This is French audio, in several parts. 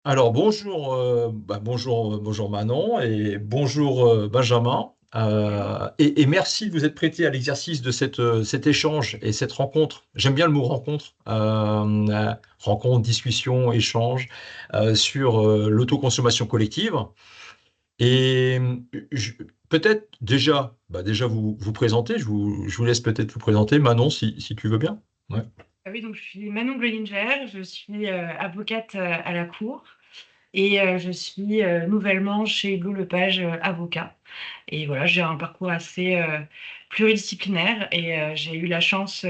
Alors bonjour, bonjour Manon et bonjour Benjamin. Bonjour. Et merci de vous être prêté à l'exercice de cet échange et cette rencontre. J'aime bien le mot rencontre, rencontre, discussion, échange sur l'autoconsommation collective. Et je- peut-être déjà vous présenter, je vous laisse peut-être vous présenter, Manon, si tu veux bien. Ouais. Oui, donc je suis Manon Bollinger, je suis avocate à la Cour et je suis nouvellement chez Hugo Lepage avocat. Et voilà, j'ai un parcours assez pluridisciplinaire et j'ai eu la chance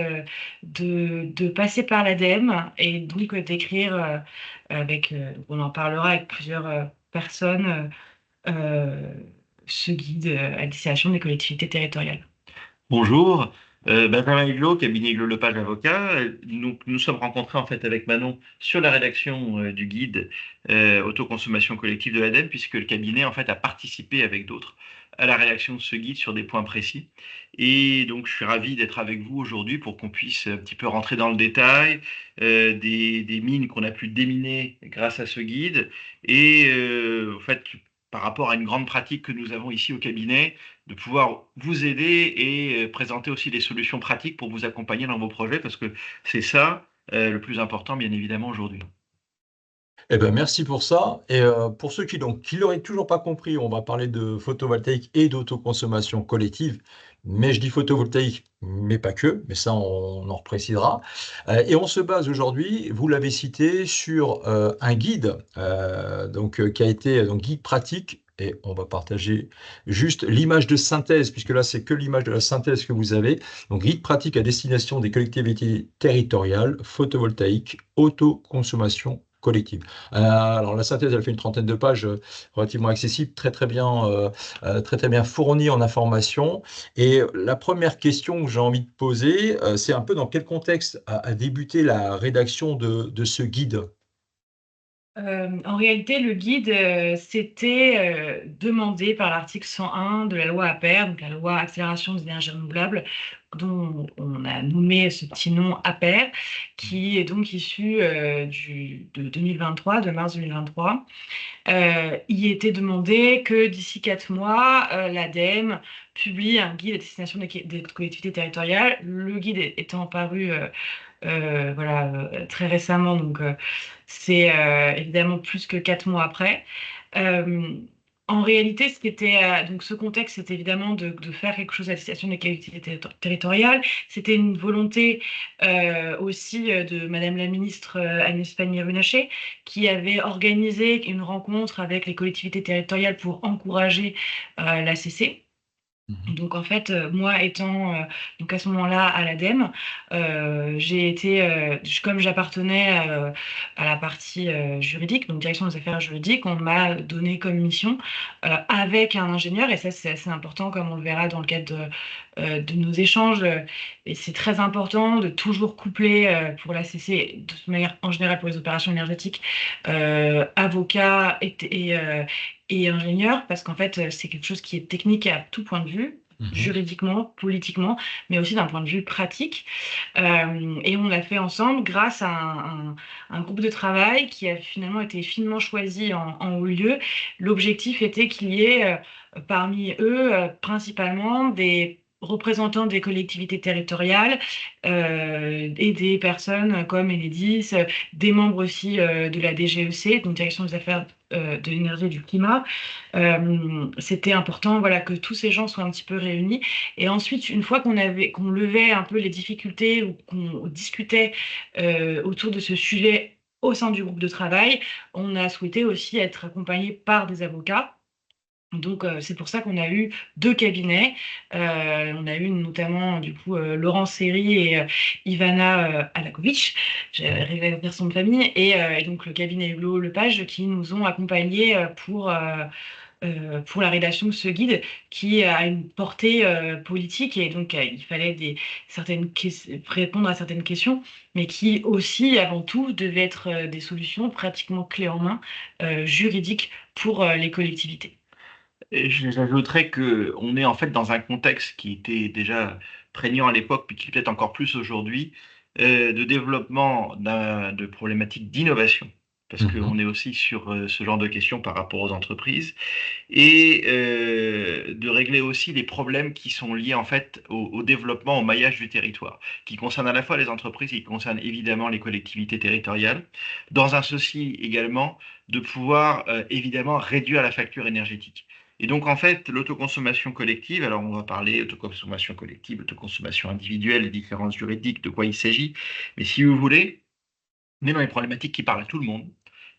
de passer par l'ADEME et donc d'écrire on en parlera avec plusieurs personnes, euh, ce guide à destination des collectivités territoriales. Bonjour, Benjamin Huglot, cabinet Huglot Lepage avocat. Donc, nous sommes rencontrés en fait avec Manon sur la rédaction du guide autoconsommation collective de l'ADEME, puisque le cabinet en fait a participé avec d'autres à la rédaction de ce guide sur des points précis. Et donc, je suis ravi d'être avec vous aujourd'hui pour qu'on puisse un petit peu rentrer dans le détail des mines qu'on a pu déminer grâce à ce guide et en fait par rapport à une grande pratique que nous avons ici au cabinet de pouvoir vous aider et présenter aussi des solutions pratiques pour vous accompagner dans vos projets, parce que c'est ça le plus important, bien évidemment, aujourd'hui. Eh ben, merci pour ça. Et pour ceux qui l'auraient toujours pas compris, on va parler de photovoltaïque et d'autoconsommation collective. Mais je dis photovoltaïque, mais pas que, mais ça on en reprécisera. Et on se base aujourd'hui, vous l'avez cité, sur un guide qui a été donc guide pratique. Et on va partager juste l'image de synthèse, puisque là, c'est que l'image de la synthèse que vous avez. Donc, guide pratique à destination des collectivités territoriales, photovoltaïque, autoconsommation collective. Alors la synthèse, elle fait une trentaine de pages, relativement accessible, très très bien fournie en informations. Et la première question que j'ai envie de poser, c'est un peu dans quel contexte a débuté la rédaction de ce guide? En réalité, le guide, c'était demandé par l'article 101 de la loi APER, donc la loi Accélération des énergies renouvelables, dont on a nommé ce petit nom APER, qui est donc issu de 2023, de mars 2023. Il était demandé que d'ici 4 mois, l'ADEME publie un guide à destination des collectivités territoriales. Le guide étant paru très récemment, donc c'est évidemment plus que 4 mois après. Euh, En réalité, donc ce contexte, c'était évidemment de faire quelque chose à destination des collectivités territoriales. C'était une volonté aussi de Madame la ministre Agnès Pannier-Runacher, qui avait organisé une rencontre avec les collectivités territoriales pour encourager la CC. Mhm. Donc en fait, moi étant donc à ce moment-là à l'ADEME, j'ai été, comme j'appartenais à la partie juridique, donc direction des affaires juridiques, on m'a donné comme mission avec un ingénieur, et ça c'est assez important comme on le verra dans le cadre de nos échanges, et c'est très important de toujours coupler pour la CC, de toute manière en général pour les opérations énergétiques, avocat et ingénieur, parce qu'en fait, c'est quelque chose qui est technique à tout point de vue, Mhm. juridiquement, politiquement, mais aussi d'un point de vue pratique. Et on l'a fait ensemble grâce à un groupe de travail qui a finalement été finement choisi en haut lieu. L'objectif était qu'il y ait parmi eux principalement des représentants des collectivités territoriales et des personnes comme Enedis, des membres aussi de la DGEC, donc Direction des affaires de l'énergie et du climat. C'était important, voilà, que tous ces gens soient un petit peu réunis. Et ensuite, une fois qu'on levait un peu les difficultés ou qu'on discutait autour de ce sujet au sein du groupe de travail, on a souhaité aussi être accompagné par des avocats. Donc, c'est pour ça qu'on a eu deux cabinets. On a eu notamment, du coup, Laurent Seri et Ivana Alakovic, j'ai arrivé à dire son de famille, et donc le cabinet Hublot Lepage qui nous ont accompagnés pour la rédaction de ce guide qui a une portée politique, et donc il fallait répondre à certaines questions, mais qui aussi, avant tout, devaient être des solutions pratiquement clés en main juridiques pour les collectivités. Et j'ajouterais que on est en fait dans un contexte qui était déjà prégnant à l'époque, puis qui est peut-être encore plus aujourd'hui, de développement de problématiques d'innovation. parce Mhm. qu'on est aussi sur ce genre de questions par rapport aux entreprises, et de régler aussi les problèmes qui sont liés en fait au développement, au maillage du territoire, qui concernent à la fois les entreprises, qui concernent évidemment les collectivités territoriales, dans un souci également de pouvoir évidemment réduire la facture énergétique. Et donc en fait, l'autoconsommation collective, alors on va parler autoconsommation collective, autoconsommation individuelle, les différences juridiques, de quoi il s'agit, mais si vous voulez, on est dans les problématiques qui parlent à tout le monde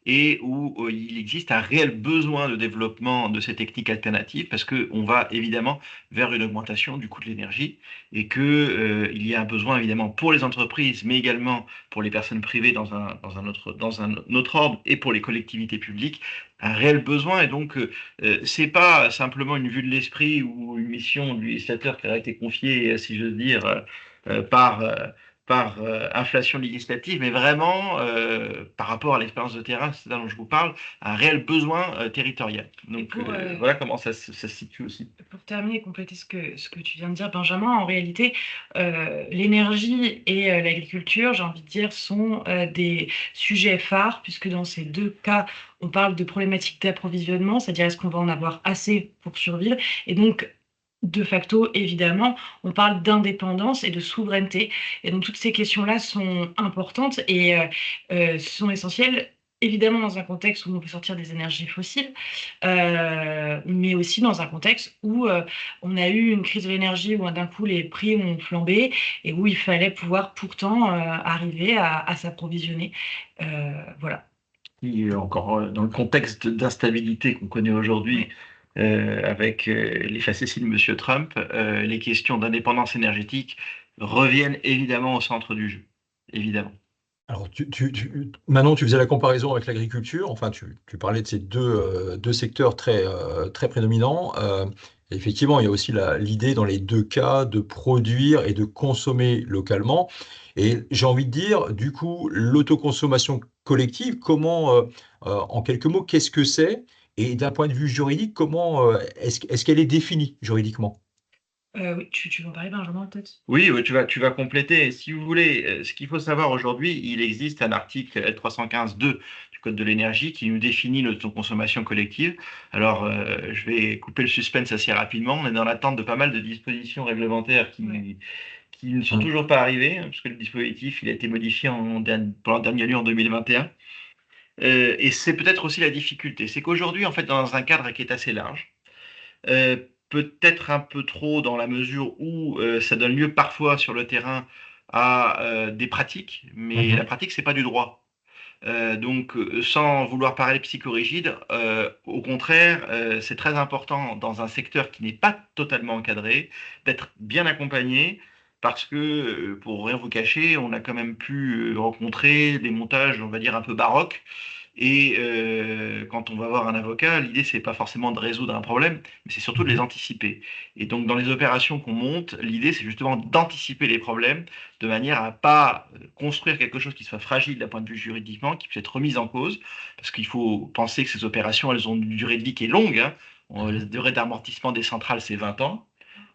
et où il existe un réel besoin de développement de ces techniques alternatives parce qu'on va évidemment vers une augmentation du coût de l'énergie et que, il y a un besoin évidemment pour les entreprises, mais également pour les personnes privées dans un autre ordre et pour les collectivités publiques, un réel besoin. Et donc, c'est pas simplement une vue de l'esprit ou une mission du législateur qui a été confiée, si je veux dire, euh, par, euh, par inflation législative, mais vraiment, par rapport à l'expérience de terrain, c'est ça dont je vous parle, un réel besoin territorial. Et Donc pour, voilà comment ça se situe aussi. pour terminer et compléter ce que tu viens de dire, Benjamin, en réalité, l'énergie et l'agriculture, j'ai envie de dire, sont des sujets phares, puisque dans ces deux cas, on parle de problématiques d'approvisionnement, c'est-à-dire est-ce qu'on va en avoir assez pour survivre, et donc, de facto, évidemment, on parle d'indépendance et de souveraineté. Et donc, toutes ces questions-là sont importantes et sont essentielles, évidemment, dans un contexte où on veut sortir des énergies fossiles, mais aussi dans un contexte où on a eu une crise de l'énergie, où d'un coup les prix ont flambé et où il fallait pouvoir pourtant arriver à s'approvisionner. Voilà. Et encore dans le contexte d'instabilité qu'on connaît aujourd'hui, Ouais. avec les facéties de M. Trump, les questions d'indépendance énergétique reviennent évidemment au centre du jeu. Évidemment. Alors, Manon, tu faisais la comparaison avec l'agriculture. Enfin, tu parlais de ces deux secteurs très prédominants. Effectivement, il y a aussi l'idée dans les deux cas de produire et de consommer localement. Et j'ai envie de dire, du coup, l'autoconsommation collective, en quelques mots, qu'est-ce que c'est? Et d'un point de vue juridique, comment est-ce qu'elle est définie juridiquement? Oui, tu veux en parler, Benjamin, peut-être? Oui, tu vas compléter. Si vous voulez, ce qu'il faut savoir aujourd'hui, il existe un article L315-2 du Code de l'énergie qui nous définit l'autoconsommation collective. Alors, je vais couper le suspense assez rapidement. On est dans l'attente de pas mal de dispositions réglementaires Ouais. qui ne sont Hmm. toujours pas arrivées, hein, puisque le dispositif il a été modifié pour la dernière en 2021. Et c'est peut-être aussi la difficulté. C'est qu'aujourd'hui, en fait, dans un cadre qui est assez large, peut-être un peu trop dans la mesure où ça donne lieu parfois sur le terrain à des pratiques, mais la Mhm. pratique, c'est pas du droit. Donc, sans vouloir parler psychorigide, au contraire, c'est très important dans un secteur qui n'est pas totalement encadré d'être bien accompagné parce que, pour rien vous cacher, on a quand même pu rencontrer des montages, on va dire, un peu baroques. Et quand on va voir un avocat, l'idée, c'est pas forcément de résoudre un problème, mais c'est surtout de les Mhm. anticiper. Et donc, dans les opérations qu'on monte, l'idée, c'est justement d'anticiper les problèmes de manière à pas construire quelque chose qui soit fragile d'un point de vue juridiquement, qui puisse être remis en cause, parce qu'il faut penser que ces opérations, elles ont une durée de vie qui est longue, hein. La Mhm. durée d'amortissement des centrales, c'est 20 ans.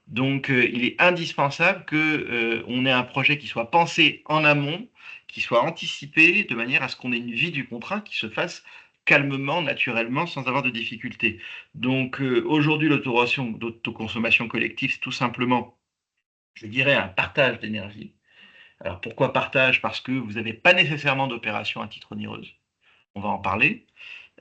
Donc, il est indispensable que, on ait un projet qui soit pensé en amont, qui soit anticipé de manière à ce qu'on ait une vie du contrat qui se fasse calmement, naturellement, sans avoir de difficultés. Donc, aujourd'hui, d'autoconsommation collective, c'est tout simplement, je dirais, un partage d'énergie. Alors, pourquoi partage? Parce que vous n'avez pas nécessairement d'opération à titre onéreuse. On va en parler.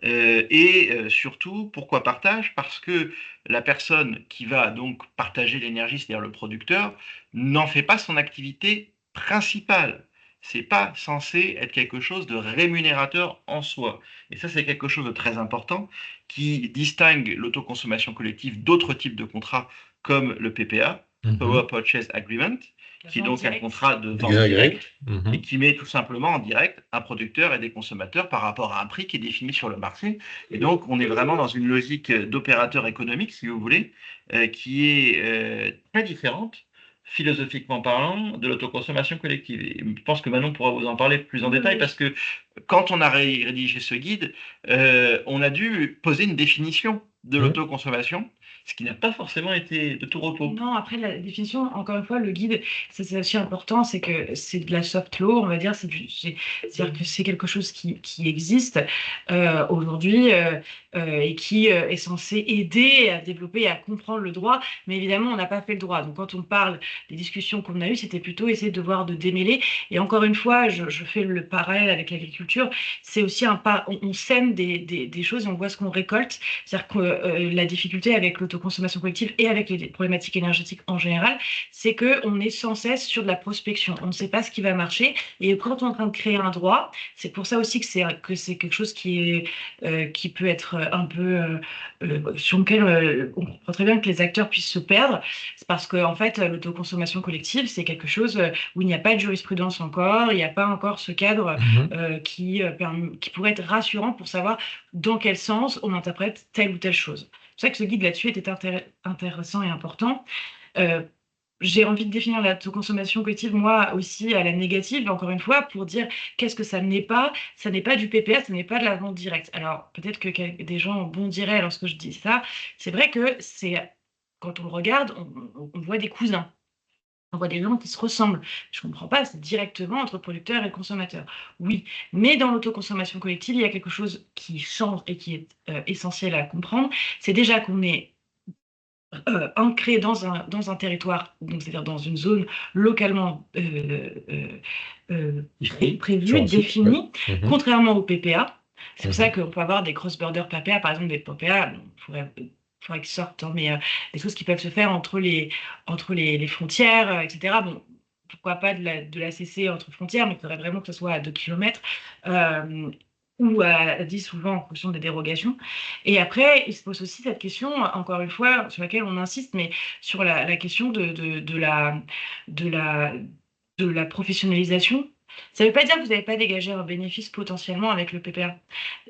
Et surtout, pourquoi partage? Parce que la personne qui va donc partager l'énergie, c'est-à-dire le producteur, n'en fait pas son activité principale. C'est pas censé être quelque chose de rémunérateur en soi. Et ça, c'est quelque chose de très important qui distingue l'autoconsommation collective d'autres types de contrats comme le PPA, Power Mhm. Purchase Agreement, La qui est vente donc un directe. contrat de vente Greg. directe et Mhm. qui met tout simplement en direct un producteur et des consommateurs par rapport à un prix qui est défini sur le marché. Et donc, on est vraiment dans une logique d'opérateur économique, si vous voulez, qui est très différente, philosophiquement parlant, de l'autoconsommation collective. Et je pense que Manon pourra vous en parler plus en Oui, détail, oui. parce que quand on a rédigé ce guide, on a dû poser une définition de Mhm. l'autoconsommation ce qui n'a pas forcément été de tout repos. Non, après la définition, encore une fois, le guide, ça c'est aussi important, c'est que c'est de la soft law, on va dire, c'est-à-dire que c'est quelque chose qui existe aujourd'hui et qui est censé aider à développer et à comprendre le droit, mais évidemment, on n'a pas fait le droit. Donc quand on parle des discussions qu'on a eues, c'était plutôt essayer de voir, de démêler. Et encore une fois, je fais le parallèle avec l'agriculture, c'est aussi un pas, on sème des choses et on voit ce qu'on récolte. C'est-à-dire que la difficulté avec l'autoconsommation collective et avec les problématiques énergétiques en général, c'est qu'on est sans cesse sur de la prospection. On ne sait pas ce qui va marcher. Et quand on est en train de créer un droit, c'est pour ça aussi que c'est quelque chose qui peut être un peu sur lequel on comprend très bien que les acteurs puissent se perdre. C'est parce que en fait, l'autoconsommation collective, c'est quelque chose où il n'y a pas de jurisprudence encore, il n'y a pas encore ce cadre qui pourrait être rassurant pour savoir dans quel sens on interprète telle ou telle chose. C'est pour ça que ce guide là-dessus était intéressant et important. Euh, j'ai envie de définir l'autoconsommation collective, moi aussi, à la négative, encore une fois, pour dire qu'est-ce que ça n'est pas. Ça n'est pas du PPA, ça n'est pas de la vente directe. Alors, peut-être que des gens bondiraient lorsque je dis ça. C'est vrai que quand on le regarde, on voit des cousins. On voit des gens qui se ressemblent. Je ne comprends pas, c'est directement entre producteur et consommateur. Oui, mais dans l'autoconsommation collective, il y a quelque chose qui change et qui est essentiel à comprendre. C'est déjà qu'on est ancré dans un territoire, donc c'est-à-dire dans une zone localement prévue, définie, contrairement au PPA. C'est pour ça qu'on peut avoir des cross-border PPA, par exemple des PPA, il faudrait qu'ils sortent, hein, mais des choses qui peuvent se faire entre les frontières, etc. Bon, pourquoi pas de la CC entre frontières, mais il faudrait vraiment que ce soit à 2 km. Ou à 10 ou 20 en fonction des dérogations. Et après, il se pose aussi cette question, encore une fois, sur laquelle on insiste, mais sur la question de la professionnalisation. Ça ne veut pas dire que vous n'avez pas dégagé un bénéfice potentiellement avec le PPA,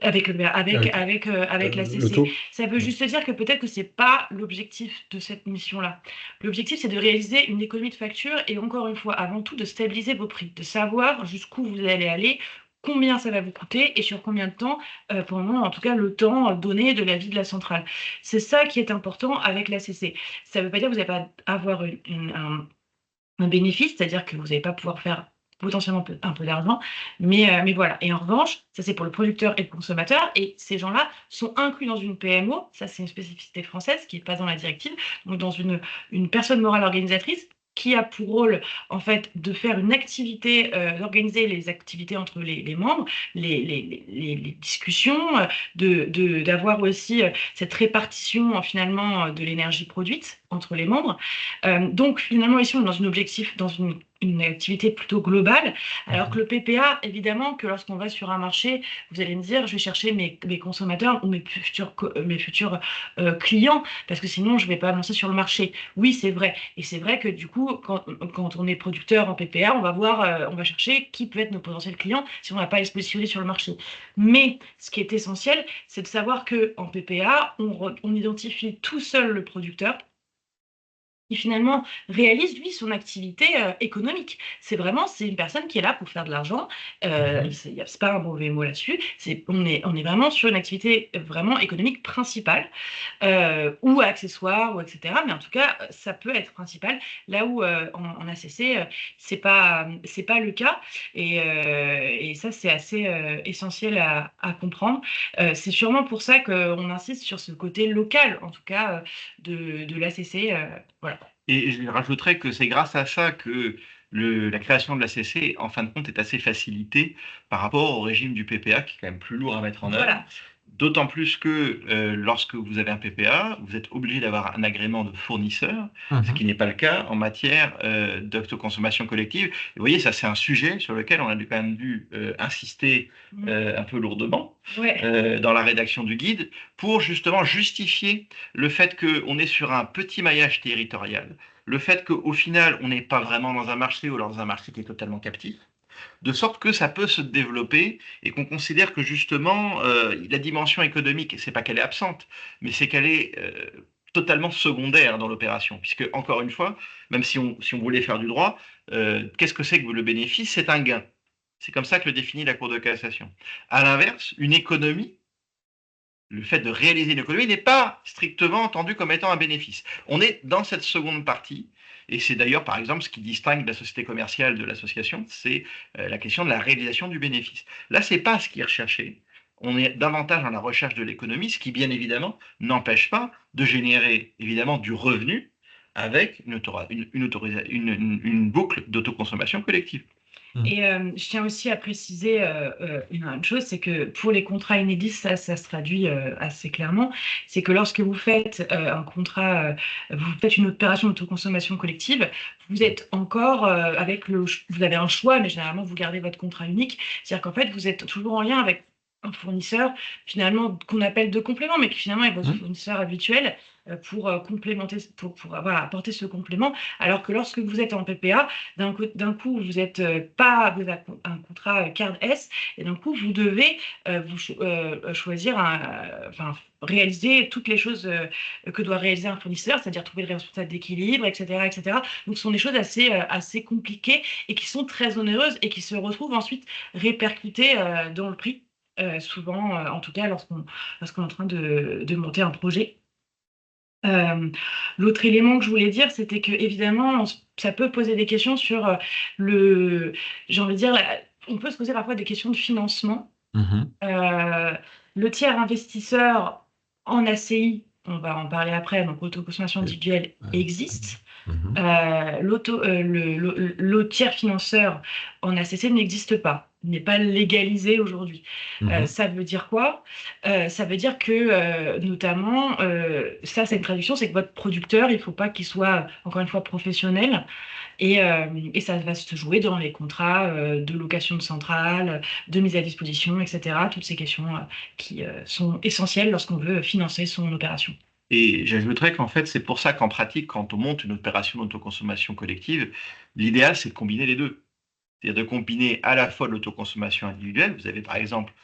avec la CC. Ça veut juste dire que peut-être que ce n'est pas l'objectif de cette mission-là. L'objectif, c'est de réaliser une économie de facture et encore une fois, avant tout, de stabiliser vos prix, de savoir jusqu'où vous allez aller, combien ça va vous coûter et sur combien de temps, pendant en tout cas le temps donné de la vie de la centrale. C'est ça qui est important avec la CC. Ça ne veut pas dire que vous n'allez pas avoir un bénéfice, c'est-à-dire que vous n'allez pas pouvoir faire potentiellement un peu d'argent, mais voilà. Et en revanche, ça c'est pour le producteur et le consommateur, et ces gens-là sont inclus dans une PMO, ça c'est une spécificité française qui n'est pas dans la directive, donc dans une personne morale organisatrice qui a pour rôle en fait de faire une activité, d'organiser les activités entre les membres, les discussions, d'avoir aussi cette répartition finalement de l'énergie produite entre les membres. Donc finalement ici on est dans un objectif, dans une activité plutôt globale, alors que le PPA, évidemment, que lorsqu'on va sur un marché, vous allez me dire, je vais chercher mes consommateurs ou mes futurs clients, parce que sinon, je ne vais pas me lancer sur le marché. Oui, c'est vrai. Et c'est vrai que du coup, quand on est producteur en PPA, on va chercher qui peut être nos potentiels clients si on n'a pas à les positionner sur le marché. Mais ce qui est essentiel, c'est de savoir qu'en PPA, on identifie tout seul le producteur qui finalement réalise, lui, son activité économique. C'est une personne qui est là pour faire de l'argent. C'est pas un mauvais mot là-dessus. On est vraiment sur une activité vraiment économique principale, ou accessoire, ou etc. Mais en tout cas, ça peut être principal. Là où en ACC, c'est pas le cas. Et ça, c'est assez essentiel à comprendre. C'est sûrement pour ça qu'on insiste sur ce côté local, en tout cas, de l'ACC. Voilà. Et je rajouterais que c'est grâce à ça que la création de la CC, en fin de compte, est assez facilitée par rapport au régime du PPA, qui est quand même plus lourd à mettre en œuvre. Voilà. D'autant plus que lorsque vous avez un PPA, vous êtes obligé d'avoir un agrément de fournisseur, ce qui n'est pas le cas en matière d'autoconsommation collective. Et vous voyez, ça c'est un sujet sur lequel on a quand même dû insister un peu lourdement dans la rédaction du guide pour justement justifier le fait qu'on est sur un petit maillage territorial, le fait qu'au final, on n'est pas vraiment dans un marché ou dans un marché qui est totalement captif, de sorte que ça peut se développer et qu'on considère que justement la dimension économique, c'est pas qu'elle est absente, mais c'est qu'elle est totalement secondaire dans l'opération, puisque encore une fois, même si on voulait faire du droit, qu'est-ce que c'est que le bénéfice? C'est un gain. C'est comme ça que le définit la Cour de cassation. À l'inverse, une économie, le fait de réaliser une économie n'est pas strictement entendu comme étant un bénéfice. On est dans cette seconde partie, et c'est d'ailleurs, par exemple, ce qui distingue la société commerciale de l'association, c'est la question de la réalisation du bénéfice. Là, ce n'est pas ce qui est recherché. On est davantage dans la recherche de l'économie, ce qui, bien évidemment, n'empêche pas de générer, évidemment, du revenu avec une boucle d'autoconsommation collective. Et je tiens aussi à préciser une chose, c'est que pour les contrats inédits, ça se traduit assez clairement. C'est que lorsque vous faites un contrat, vous faites une opération d'autoconsommation collective, vous êtes encore vous avez un choix, mais généralement vous gardez votre contrat unique. C'est-à-dire qu'en fait, vous êtes toujours en lien avec un fournisseur, finalement, qu'on appelle de complément, mais qui finalement est votre fournisseur habituel pour complémenter, pour voilà, apporter ce complément. Alors que lorsque vous êtes en PPA, d'un coup, vous êtes vous avez un contrat carte S, et d'un coup, vous devez choisir, réaliser toutes les choses que doit réaliser un fournisseur, c'est-à-dire trouver le responsable d'équilibre, etc., etc. Donc, ce sont des choses assez compliquées et qui sont très onéreuses et qui se retrouvent ensuite répercutées dans le prix, souvent, en tout cas, lorsqu'on est en train de monter un projet. L'autre élément que je voulais dire, c'était que évidemment, ça peut poser des questions sur j'ai envie de dire, on peut se poser parfois des questions de financement. Le tiers investisseur en ACI, on va en parler après, donc autoconsommation individuelle, existe. Le tiers financeur en ACC n'existe pas, n'est pas légalisé aujourd'hui. Ça veut dire quoi? Ça veut dire que, notamment, ça c'est une traduction, c'est que votre producteur, il ne faut pas qu'il soit, encore une fois, professionnel. Et ça va se jouer dans les contrats de location de centrale, de mise à disposition, etc. Toutes ces questions qui sont essentielles lorsqu'on veut financer son opération. Et j'ajouterais qu'en fait, c'est pour ça qu'en pratique, quand on monte une opération d'autoconsommation collective, l'idéal, c'est de combiner les deux. C'est-à-dire de combiner à la fois l'autoconsommation individuelle. Vous avez par exemple,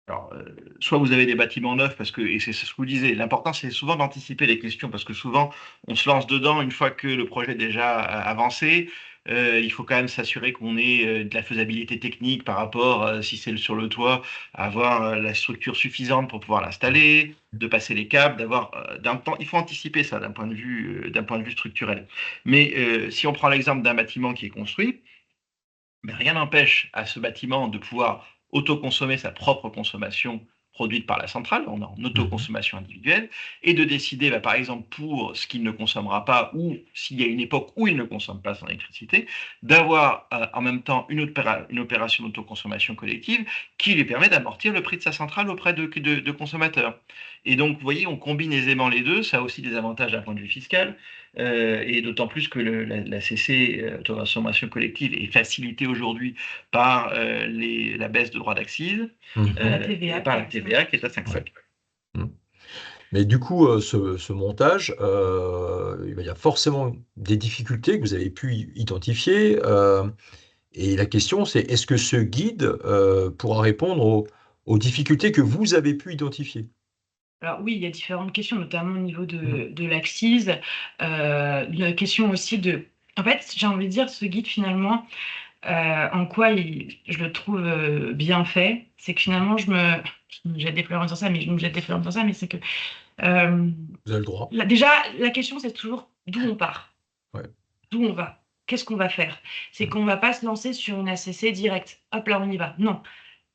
alors, soit vous avez des bâtiments neufs, et c'est ce que vous disiez, l'important c'est souvent d'anticiper les questions, parce que souvent on se lance dedans une fois que le projet est déjà avancé. Il faut quand même s'assurer qu'on ait de la faisabilité technique par rapport, si c'est sur le toit, avoir la structure suffisante pour pouvoir l'installer, de passer les câbles, il faut anticiper ça d'un point de vue structurel. Mais si on prend l'exemple d'un bâtiment qui est construit, mais rien n'empêche à ce bâtiment de pouvoir autoconsommer sa propre consommation produite par la centrale, on est en autoconsommation individuelle, et de décider, par exemple, pour ce qu'il ne consommera pas, ou s'il y a une époque où il ne consomme pas son électricité, d'avoir en même temps une opération d'autoconsommation collective qui lui permet d'amortir le prix de sa centrale auprès de consommateurs. Et donc, vous voyez, on combine aisément les deux, ça a aussi des avantages d'un point de vue fiscal, et d'autant plus que la CC, autoconsommation collective, est facilitée aujourd'hui par la baisse de droits d'accise, et par la TVA qui est à 5,5. Mais du coup, ce montage, il y a forcément des difficultés que vous avez pu identifier. Et la question, c'est est-ce que ce guide pourra répondre aux difficultés que vous avez pu identifier? Alors oui, il y a différentes questions, notamment au niveau de l'accise. Une question aussi En fait, j'ai envie de dire, ce guide, finalement, en quoi je le trouve bien fait, c'est que finalement, je me jette des fleurs en disant ça, mais je me jette des fleurs en disant ça, mais c'est que... Vous avez le droit. Déjà, la question, c'est toujours d'où on part, d'où on va, qu'est-ce qu'on va faire. C'est qu'on ne va pas se lancer sur une ACC directe. Hop là, on y va. Non.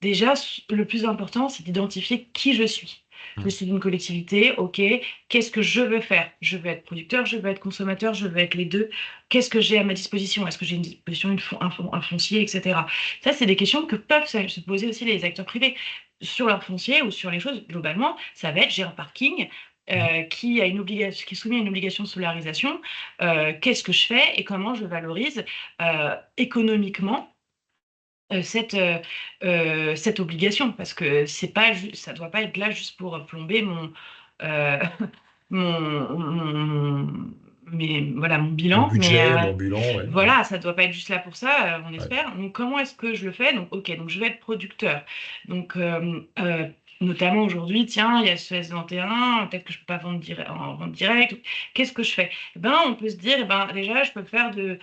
Déjà, le plus important, c'est d'identifier qui je suis. Je suis d'une collectivité, ok, qu'est-ce que je veux faire? Je veux être producteur, je veux être consommateur, je veux être les deux. Qu'est-ce que j'ai à ma disposition? Est-ce que j'ai une disposition, un foncier, etc. Ça, c'est des questions que peuvent se poser aussi les acteurs privés sur leur foncier ou sur les choses. Globalement, ça va être, j'ai un parking qui est soumis à une obligation de solarisation. Qu'est-ce que je fais et comment je valorise économiquement cette obligation, parce que ça ne doit pas être là juste pour plomber mon bilan. Mon budget, mon bilan, ouais. Voilà, ça ne doit pas être juste là pour ça, on espère. Donc, comment est-ce que je le fais? Donc, ok, donc je vais être producteur. Donc, notamment aujourd'hui, tiens, il y a ce S21, peut-être que je ne peux pas en vente directe. Qu'est-ce que je fais? On peut se dire, déjà, je peux faire de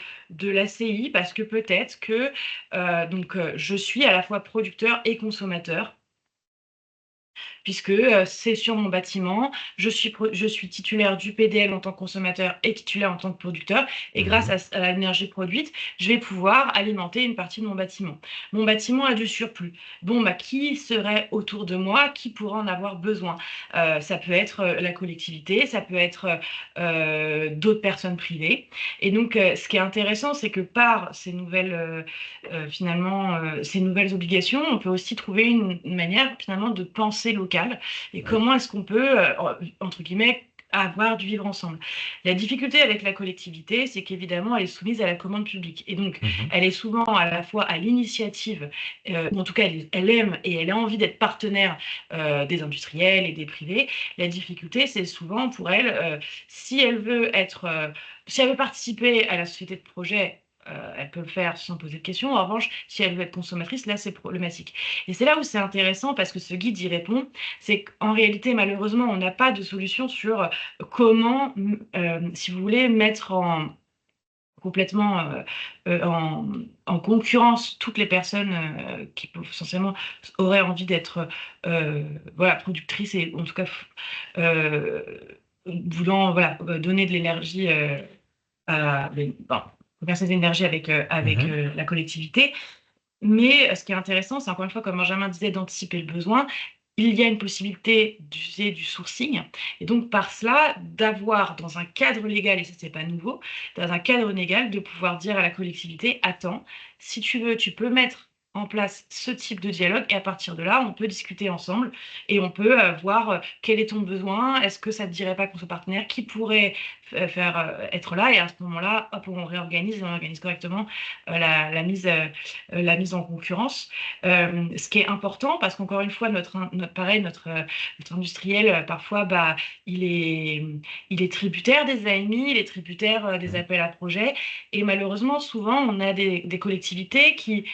l'ACI parce que peut-être que je suis à la fois producteur et consommateur. puisque c'est sur mon bâtiment, je suis titulaire du PDL en tant que consommateur et titulaire en tant que producteur, et grâce à l'énergie produite, je vais pouvoir alimenter une partie de mon bâtiment. Mon bâtiment a du surplus. Bon, bah, qui serait autour de moi qui pourrait en avoir besoin? Ça peut être la collectivité, ça peut être d'autres personnes privées. Et donc, ce qui est intéressant, c'est que par ces nouvelles, ces nouvelles obligations, on peut aussi trouver une manière finalement de penser local et comment est-ce qu'on peut, entre guillemets, avoir du vivre ensemble. La difficulté avec la collectivité, c'est qu'évidemment, elle est soumise à la commande publique. Et donc, elle est souvent à la fois à l'initiative, ou en tout cas, elle aime et elle a envie d'être partenaire des industriels et des privés. La difficulté, c'est souvent pour elle, si elle veut si elle veut participer à la société de projet, elle peut le faire sans poser de questions. En revanche, si elle veut être consommatrice, là, c'est problématique. Et c'est là où c'est intéressant parce que ce guide y répond. C'est qu'en réalité, malheureusement, on n'a pas de solution sur comment, si vous voulez, mettre complètement en concurrence toutes les personnes qui essentiellement auraient envie d'être voilà, productrices et en tout cas euh, voulant voilà, donner de l'énergie commercer de l'énergie avec la collectivité. Mais ce qui est intéressant, c'est encore une fois, comme Benjamin disait, d'anticiper le besoin. Il y a une possibilité d'user du sourcing, et donc par cela, d'avoir dans un cadre légal, et ça c'est pas nouveau, dans un cadre légal, de pouvoir dire à la collectivité, attends, si tu veux, tu peux mettre en place ce type de dialogue, et à partir de là, on peut discuter ensemble, et on peut voir quel est ton besoin, est-ce que ça ne te dirait pas qu'on soit partenaire, qui pourrait être là, et à ce moment-là, hop, on réorganise, et on organise correctement la mise en concurrence. Ce qui est important, parce qu'encore une fois, notre industriel, parfois, bah, il est tributaire des AMI, il est tributaire des appels à projets. Et malheureusement, souvent, on a des collectivités qui,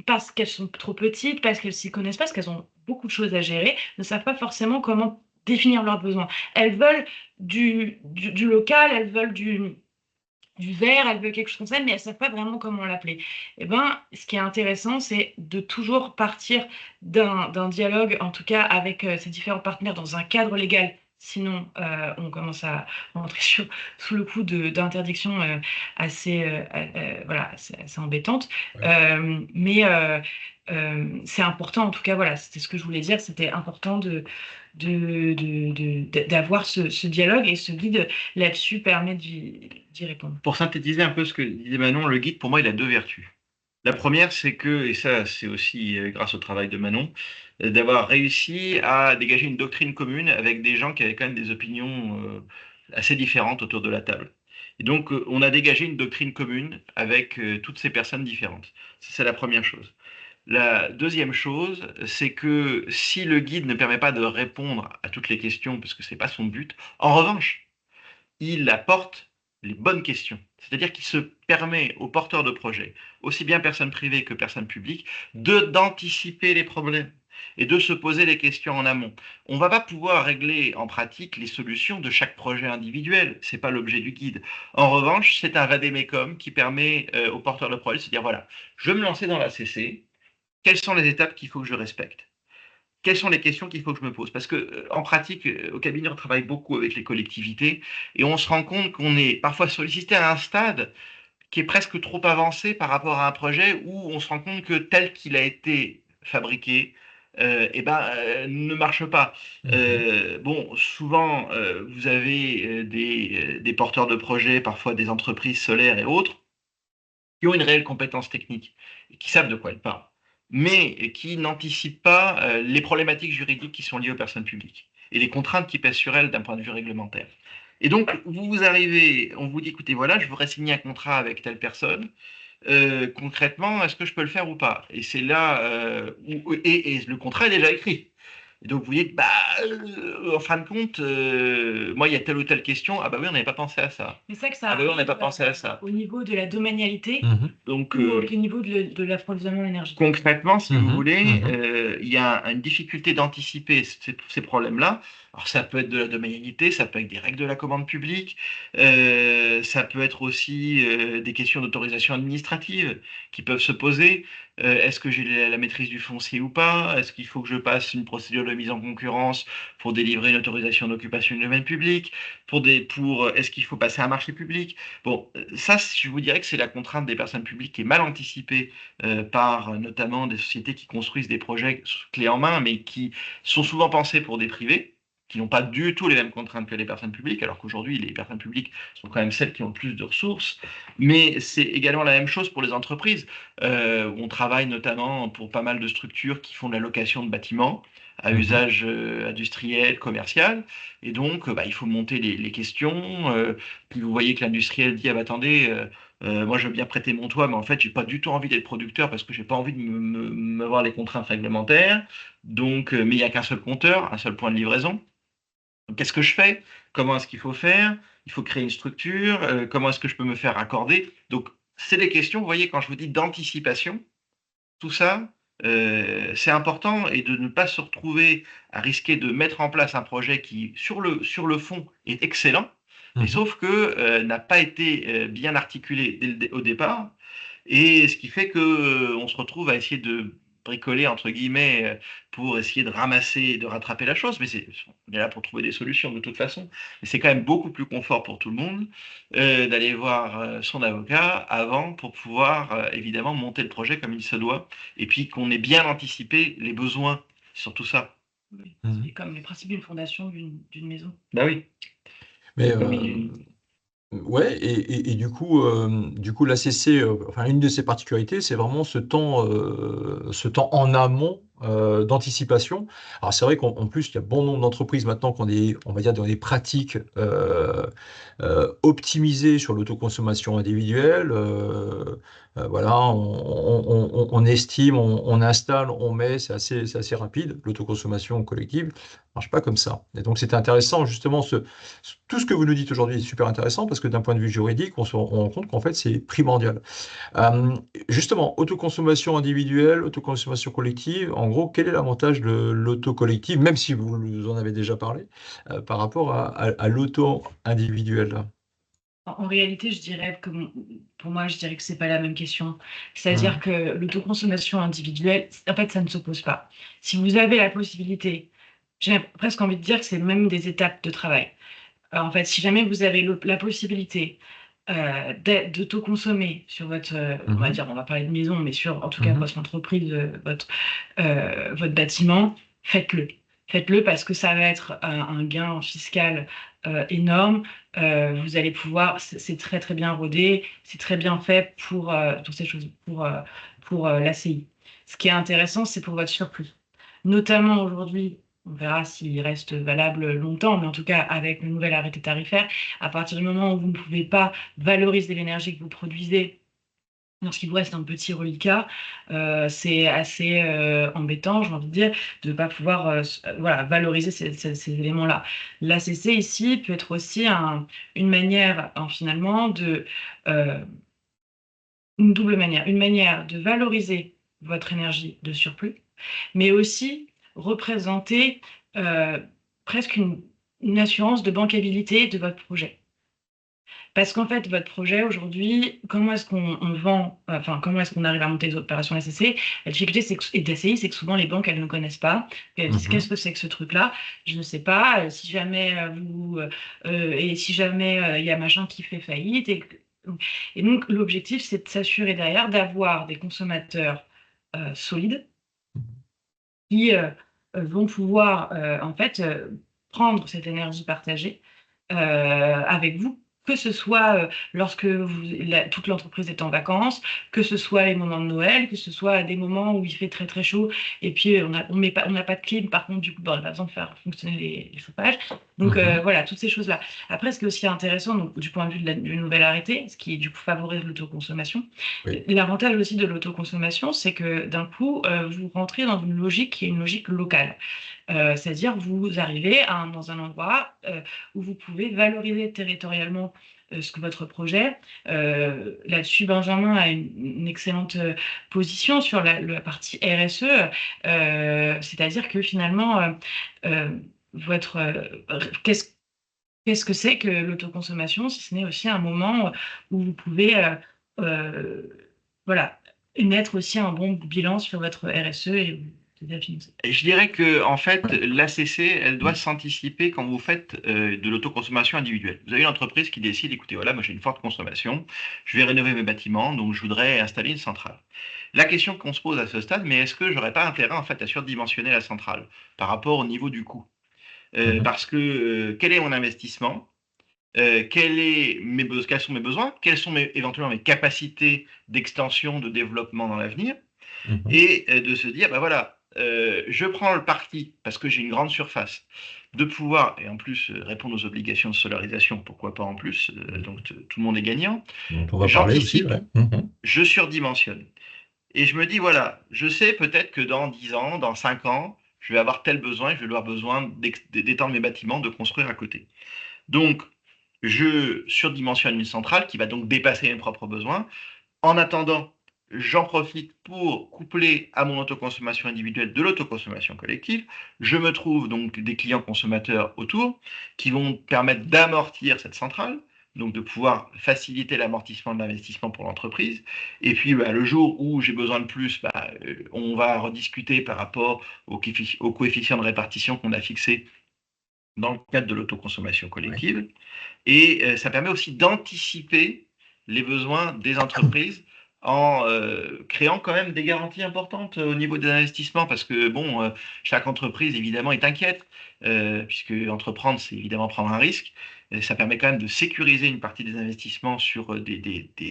parce qu'elles sont trop petites, parce qu'elles s'y connaissent pas, parce qu'elles ont beaucoup de choses à gérer, ne savent pas forcément comment définir leurs besoins. Elles veulent du local, elles veulent du vert, elles veulent quelque chose comme ça, mais elles ne savent pas vraiment comment l'appeler. Eh ben, ce qui est intéressant, c'est de toujours partir d'un dialogue, en tout cas avec ces différents partenaires dans un cadre légal. Sinon, on commence à rentrer sous le coup d'interdictions voilà, assez embêtantes. Mais c'est important, en tout cas, voilà, c'était ce que je voulais dire, c'était important d'avoir ce dialogue, et ce guide là-dessus permet d'y répondre. Pour synthétiser un peu ce que disait Manon, le guide, pour moi, il a deux vertus. La première, c'est que, et ça c'est aussi grâce au travail de Manon, d'avoir réussi à dégager une doctrine commune avec des gens qui avaient quand même des opinions assez différentes autour de la table. Et donc, on a dégagé une doctrine commune avec toutes ces personnes différentes. Ça, c'est la première chose. La deuxième chose, c'est que si le guide ne permet pas de répondre à toutes les questions, parce que ce n'est pas son but, en revanche, il apporte les bonnes questions. C'est-à-dire qu'il se permet aux porteurs de projets, aussi bien personnes privées que personnes publiques, d'anticiper les problèmes et de se poser les questions en amont. On ne va pas pouvoir régler en pratique les solutions de chaque projet individuel. Ce n'est pas l'objet du guide. En revanche, c'est un vadémécum qui permet aux porteurs de projets de se dire, voilà, je veux me lancer dans la CC, quelles sont les étapes qu'il faut que je respecte? Quelles sont les questions qu'il faut que je me pose? Parce que en pratique, au cabinet, on travaille beaucoup avec les collectivités et on se rend compte qu'on est parfois sollicité à un stade qui est presque trop avancé par rapport à un projet où on se rend compte que tel qu'il a été fabriqué, ne marche pas. Bon, souvent, vous avez des porteurs de projets, parfois des entreprises solaires et autres, qui ont une réelle compétence technique et qui savent de quoi elles parlent, mais qui n'anticipent pas les problématiques juridiques qui sont liées aux personnes publiques et les contraintes qui pèsent sur elles d'un point de vue réglementaire. Et donc, vous arrivez, on vous dit, écoutez, voilà, je voudrais signer un contrat avec telle personne. Concrètement, est-ce que je peux le faire ou pas? Et c'est là et le contrat est déjà écrit. Et donc vous dites, bah, en fin de compte, moi, il y a telle ou telle question. Ah bah oui, on n'avait pas pensé à ça. C'est ça que ça Ah bah oui, on arrive n'avait pas pensé à ça. au niveau de la domanialité Donc, ou au niveau de l'approvisionnement énergétique. concrètement, si vous voulez, il y a une difficulté d'anticiper ces problèmes-là. Alors, ça peut être de la domanialité, ça peut être des règles de la commande publique, ça peut être aussi des questions d'autorisation administrative qui peuvent se poser. Est-ce que j'ai la maîtrise du foncier ou pas? Est-ce qu'il faut que je passe une procédure de mise en concurrence pour délivrer une autorisation d'occupation du domaine public? Est-ce qu'il faut passer un marché public? Bon, ça, je vous dirais que c'est la contrainte des personnes publiques qui est mal anticipée par notamment des sociétés qui construisent des projets clés en main, mais qui sont souvent pensés pour des privés, qui n'ont pas du tout les mêmes contraintes que les personnes publiques, alors qu'aujourd'hui, les personnes publiques sont quand même celles qui ont le plus de ressources. Mais c'est également la même chose pour les entreprises. On travaille notamment pour pas mal de structures qui font de la location de bâtiments à Mhm. usage industriel, commercial. Et donc, il faut monter les questions. Puis vous voyez que l'industriel dit, ah, bah, attendez, moi je veux bien prêter mon toit, mais en fait, j'ai pas du tout envie d'être producteur parce que j'ai pas envie de me voir les contraintes réglementaires. Donc, mais il n'y a qu'un seul compteur, un seul point de livraison. Donc, qu'est-ce que je fais? Comment est-ce qu'il faut faire? Il faut créer une structure. Comment est-ce que je peux me faire accorder? Donc, c'est des questions, vous voyez, quand je vous dis d'anticipation, tout ça, c'est important et de ne pas se retrouver à risquer de mettre en place un projet qui, sur le fond, est excellent, mais Mhm. sauf que n'a pas été bien articulé au départ, et ce qui fait que on se retrouve à essayer de bricoler entre guillemets pour essayer de ramasser, de rattraper la chose, mais on est là pour trouver des solutions de toute façon. Mais c'est quand même beaucoup plus confort pour tout le monde d'aller voir son avocat avant pour pouvoir évidemment monter le projet comme il se doit, et puis qu'on ait bien anticipé les besoins sur tout ça. Oui, c'est Mhm. comme les principes d'une fondation d'une maison. Bah oui, Mais comme ouais, et du coup, l'ACC, enfin, une de ses particularités, c'est vraiment ce temps en amont d'anticipation. Alors, c'est vrai qu'en plus, il y a bon nombre d'entreprises maintenant qui ont on va dire, dans des pratiques optimisées sur l'autoconsommation individuelle. Voilà, on estime, on installe, on met, c'est assez rapide. L'autoconsommation collective marche pas comme ça. Et donc, c'était intéressant, justement, tout ce que vous nous dites aujourd'hui est super intéressant parce que d'un point de vue juridique, on rend compte qu'en fait, c'est primordial. Euh, Justement, autoconsommation individuelle, autoconsommation collective, en gros, quel est l'avantage de l'auto-collective, même si vous en avez déjà parlé, par rapport à l'auto individuelle? En réalité, je dirais que pour moi, je dirais que c'est pas la même question. C'est-à-dire Mhm. que l'autoconsommation individuelle, en fait, ça ne s'oppose pas. Si vous avez la possibilité, j'ai presque envie de dire que c'est même des étapes de travail. En fait, si jamais vous avez la possibilité d'autoconsommer sur votre, on va Mhm. dire, on va parler de maison, mais sur en tout cas Mhm. votre entreprise, votre bâtiment, faites-le. Faites-le parce que ça va être un gain fiscal énorme. Vous allez pouvoir, c'est très très bien rodé, c'est très bien fait pour toutes ces choses, pour l'ACI. Ce qui est intéressant, c'est pour votre surplus. Notamment aujourd'hui, on verra s'il reste valable longtemps, mais en tout cas avec le nouvel arrêté tarifaire, à partir du moment où vous ne pouvez pas valoriser l'énergie que vous produisez lorsqu'il vous reste un petit reliquat, c'est assez embêtant, j'ai envie de dire, de ne pas pouvoir voilà, valoriser ces éléments-là. L'ACC ici peut être aussi une manière, finalement, euh, une double manière. Une manière de valoriser votre énergie de surplus, mais aussi représenter euh, presque une assurance de bancabilité de votre projet. Parce qu'en fait, votre projet aujourd'hui, comment est-ce qu'on vend, enfin, comment est-ce qu'on arrive à monter des opérations SCC? La difficulté et d'ACI, c'est que souvent les banques, elles ne connaissent pas. Elles disent, qu'est-ce Mhm. que c'est que ce truc-là? Je ne sais pas. Si jamais et si jamais il y a machin qui fait faillite. Et donc, l'objectif, c'est de s'assurer derrière d'avoir des consommateurs solides qui vont pouvoir en fait prendre cette énergie partagée avec vous, que ce soit lorsque toute l'entreprise est en vacances, que ce soit les moments de Noël, que ce soit à des moments où il fait très très chaud et puis on n'a pas de clim, par contre du coup on n'a pas besoin de faire fonctionner les chauffages. Donc Mhm. voilà, toutes ces choses-là. Après, ce qui est aussi intéressant donc, du point de vue du nouvel arrêté, ce qui du coup favorise l'autoconsommation, Oui. l'avantage aussi de l'autoconsommation, c'est que d'un coup, vous rentrez dans une logique qui est une logique locale. C'est-à-dire, vous arrivez dans un endroit où vous pouvez valoriser territorialement ce que votre projet. Là-dessus, Benjamin a une excellente position sur la partie RSE, c'est-à-dire que finalement, euh, votre, qu'est-ce que c'est que l'autoconsommation si ce n'est aussi un moment où vous pouvez, euh, voilà, mettre aussi un bon bilan sur votre RSE et la financer. Et je dirais que, en fait, Ouais. l'ACC, elle doit s'anticiper quand vous faites de l'autoconsommation individuelle. Vous avez une entreprise qui décide, écoutez, voilà, moi j'ai une forte consommation, je vais rénover mes bâtiments, donc je voudrais installer une centrale. La question qu'on se pose à ce stade, mais est-ce que j'aurais pas intérêt, en fait, à surdimensionner la centrale par rapport au niveau du coût? Mhm. Parce que quel est mon investissement? Quels sont mes besoins? Quelles sont éventuellement mes capacités d'extension, de développement dans l'avenir? Mhm. Et de se dire, bah voilà, je prends le parti, parce que j'ai une grande surface, de pouvoir, et en plus répondre aux obligations de solarisation, pourquoi pas en plus, donc tout le monde est gagnant. Dont on va parler aussi, J'anticipe, ouais. Mhm. je surdimensionne. Et je me dis, voilà, je sais peut-être que dans 10 ans, dans 5 ans, je vais avoir tel besoin, je vais avoir besoin d'étendre mes bâtiments, de construire à côté. Donc, je surdimensionne une centrale qui va donc dépasser mes propres besoins. En attendant, j'en profite pour coupler à mon autoconsommation individuelle de l'autoconsommation collective. Je me trouve donc des clients consommateurs autour qui vont permettre d'amortir cette centrale, donc de pouvoir faciliter l'amortissement de l'investissement pour l'entreprise. Et puis, bah, le jour où j'ai besoin de plus, bah, on va rediscuter par rapport au coefficient de répartition qu'on a fixé dans le cadre de l'autoconsommation Ouais. collective. Et ça permet aussi d'anticiper les besoins des entreprises en créant quand même des garanties importantes au niveau des investissements, parce que bon, chaque entreprise évidemment est inquiète, puisque entreprendre, c'est évidemment prendre un risque. Et ça permet quand même de sécuriser une partie des investissements sur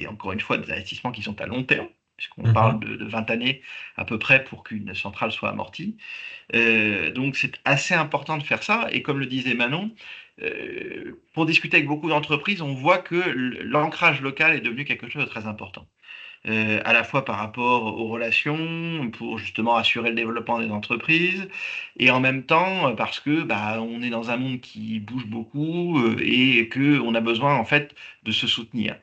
encore une fois, des investissements qui sont à long terme, puisqu'on parle Mhm. de 20 années à peu près pour qu'une centrale soit amortie. Donc c'est assez important de faire ça. Et comme le disait Manon, pour discuter avec beaucoup d'entreprises, on voit que l'ancrage local est devenu quelque chose de très important. À la fois par rapport aux relations, pour justement assurer le développement des entreprises, et en même temps parce que bah, on est dans un monde qui bouge beaucoup et que on a besoin en fait de se soutenir.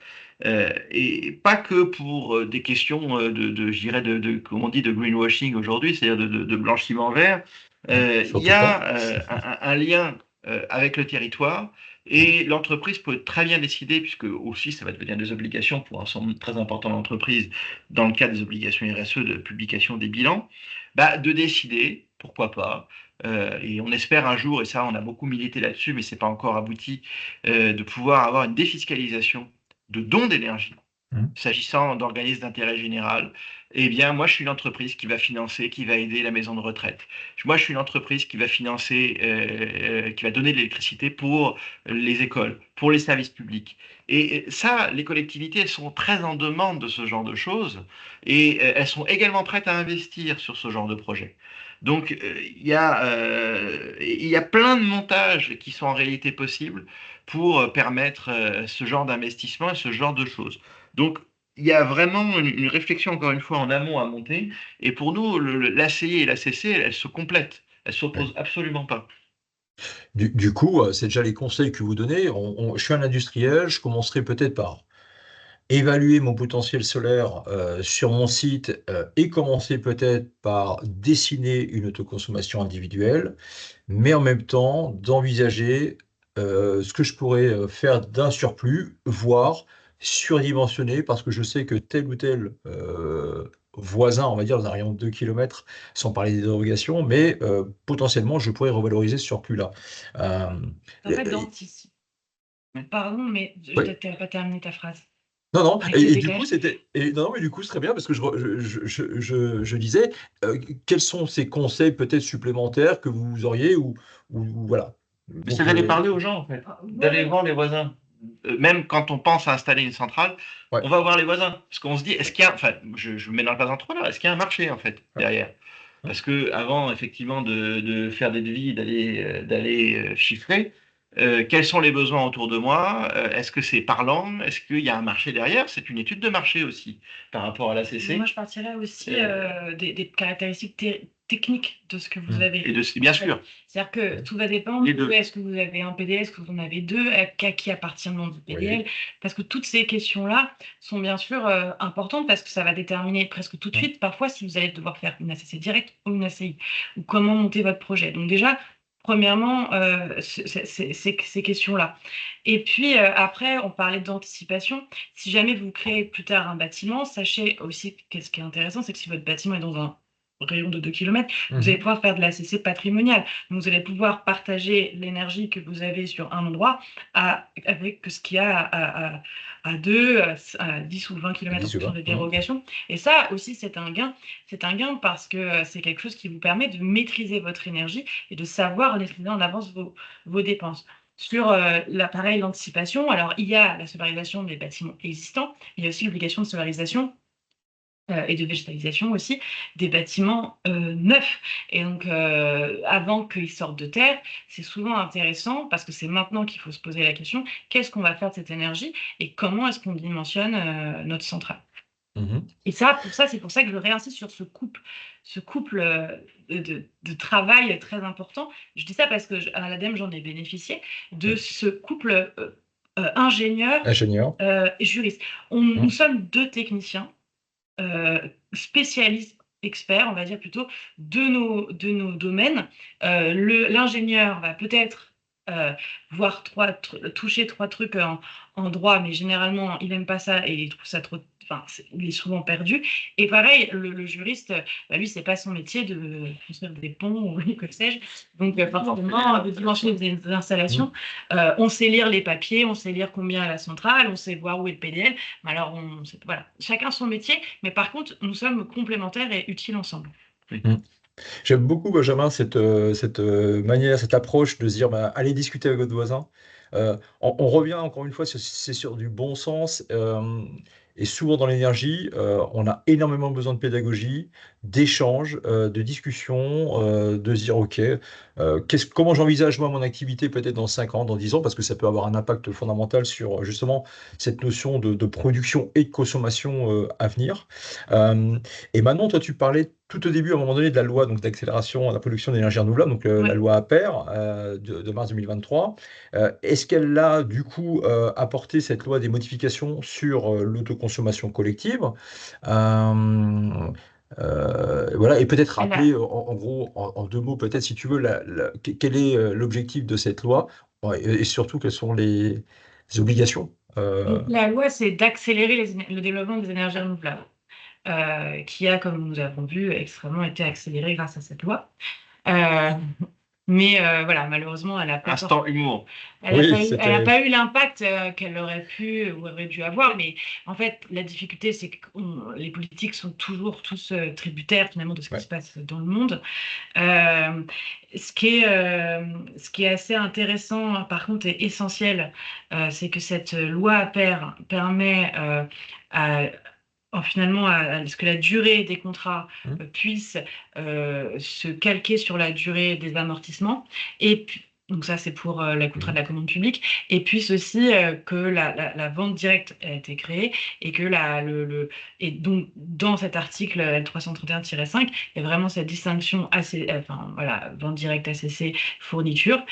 Et pas que pour des questions je dirais comme on dit, de greenwashing aujourd'hui, c'est-à-dire de blanchiment vert. Il y Surtout pas. a un lien avec le territoire et l'entreprise peut très bien décider, puisque aussi ça va devenir des obligations pour un certain nombre très important d'entreprises, dans le cadre des obligations RSE de publication des bilans, bah, de décider, pourquoi pas, et on espère un jour, et ça on a beaucoup milité là-dessus, mais c'est pas encore abouti, de pouvoir avoir une défiscalisation de dons d'énergie. Mhm. S'agissant d'organismes d'intérêt général, eh bien, moi, je suis une entreprise qui va financer, qui va aider la maison de retraite. Moi, je suis une entreprise qui va financer, qui va donner de l'électricité pour les écoles, pour les services publics. Et ça, les collectivités, elles sont très en demande de ce genre de choses et elles sont également prêtes à investir sur ce genre de projet. Donc, il y a plein de montages qui sont en réalité possibles pour permettre ce genre d'investissement et ce genre de choses. Donc, il y a vraiment une réflexion, encore une fois, en amont à monter. Et pour nous, l'ACI et l'ACC, elles se complètent. Elles ne Ouais. s'opposent absolument pas. Du coup, c'est déjà les conseils que vous donnez. Je suis un industriel, je commencerai peut-être par évaluer mon potentiel solaire sur mon site et commencer peut-être par dessiner une autoconsommation individuelle, mais en même temps d'envisager ce que je pourrais faire d'un surplus, voire surdimensionner, parce que je sais que tel ou tel voisin, on va dire, dans un rayon de 2 km, sans parler des dérogations, mais potentiellement, je pourrais revaloriser ce surplus-là. Euh, En fait, d'anticiper. Pardon, mais oui. tu n'as pas terminé ta phrase. Non, non, Avec le et du coup, décalage. non, mais du coup, c'est très bien parce que je disais, quels sont ces conseils peut-être supplémentaires que vous auriez ou voilà. Mais c'est Donc, d'aller parler aux gens, en fait. Ah, D'aller ouais. voir les voisins. Même quand on pense à installer une centrale, ouais, on va voir les voisins. Parce qu'on se dit, est-ce ouais, qu'il y a, enfin, je me mets dans le pas entrepreneur, est-ce qu'il y a un marché, en fait, ouais, derrière? hein, Parce que avant, effectivement, de faire des devis, d'aller chiffrer, quels sont les besoins autour de moi? Est-ce que c'est parlant? Est-ce qu'il y a un marché derrière? C'est une étude de marché aussi par rapport à la Moi, l'ACC. je partirais aussi Euh, des caractéristiques techniques de ce que vous hum, et avez. bien En fait, sûr, c'est-à-dire que ouais, tout va dépendre les de deux. est-ce que vous avez un PDL, est-ce que vous en avez deux, à qui appartient le nom du PDL, oui, parce que toutes ces questions-là sont bien sûr importantes parce que ça va déterminer presque tout de hum, suite parfois si vous allez devoir faire une ACC directe ou une ACI ou comment monter votre projet. Donc déjà, premièrement, ces questions-là. Et puis, après, on parlait d'anticipation. Si jamais vous créez plus tard un bâtiment, sachez aussi que ce qui est intéressant, c'est que si votre bâtiment est dans un rayon de 2 kilomètres, vous allez pouvoir faire de l'ACC patrimonial. Donc, vous allez pouvoir partager l'énergie que vous avez sur un endroit avec ce qu'il y a à 2, à 10 ou 20 kilomètres en 10 ou fonction 20. des dérogations. Et ça aussi, c'est un gain. C'est un gain parce que c'est quelque chose qui vous permet de maîtriser votre énergie et de savoir maîtriser en avance vos dépenses. Sur l'appareil d'anticipation, alors il y a la solarisation des bâtiments existants, il y a aussi l'obligation de solarisation et de végétalisation aussi des bâtiments neufs. Et donc, avant qu'ils sortent de terre, c'est souvent intéressant parce que c'est maintenant qu'il faut se poser la question, qu'est-ce qu'on va faire de cette énergie et comment est-ce qu'on dimensionne notre centrale? Mhm. Et ça, c'est pour ça que je réinsiste sur ce couple de travail très important. Je dis ça parce que à l'ADEME, j'en ai bénéficié de ce couple ingénieur Ingénieur. et juriste. Nous sommes deux techniciens spécialistes, experts, on va dire plutôt, de nos domaines. L'ingénieur va peut-être voir toucher 3 trucs en droit, mais généralement, il n'aime pas ça et il trouve ça trop. Enfin, il est souvent perdu. Et pareil, le juriste, bah, lui, c'est pas son métier de construire des ponts ou que sais-je. Donc, forcément, de dimensionner des installations, on sait lire les papiers, on sait lire combien est la centrale, on sait voir où est le PDL. Mais alors, voilà, chacun son métier, mais par contre, nous sommes complémentaires et utiles ensemble. J'aime beaucoup, Benjamin, cette manière, cette approche de se dire, bah, allez discuter avec votre voisin. On revient encore une fois, c'est sur du bon sens. Et souvent dans l'énergie, on a énormément besoin de pédagogie, d'échange, de discussion, de se dire, OK, comment j'envisage moi mon activité peut-être dans 5 ans, dans 10 ans, parce que ça peut avoir un impact fondamental sur justement cette notion de production et de consommation à venir. Et maintenant, toi, tu parlais tout au début, à un moment donné, de la loi donc d'accélération à la production d'énergie renouvelable, donc la loi APER de mars 2023. Est-ce qu'elle a du coup apporté cette loi des modifications sur l'autoconsommation collective? Voilà, et peut-être rappeler en gros, en 2 mots, peut-être si tu veux, quel est l'objectif de cette loi, ouais, et surtout quelles sont les obligations. La loi, c'est d'accélérer le développement des énergies renouvelables. Qui a, comme nous avons vu, extrêmement été accélérée grâce à cette loi. Mais voilà, malheureusement, elle n'a pas, Instant humour. elle a pas eu l'impact qu'elle aurait pu ou aurait dû avoir. Mais en fait, la difficulté, c'est que les politiques sont toujours tous tributaires finalement de ce qui se passe dans le monde. Ce qui est assez intéressant, par contre, et essentiel, c'est que cette loi APER permet finalement à ce que la durée des contrats puisse se calquer sur la durée des amortissements. Et puis, donc ça, c'est pour le contrat de la commande publique. Et puis aussi que la vente directe a été créée et que et donc dans cet article L331-5, il y a vraiment cette distinction vente directe, ACC, fourniture.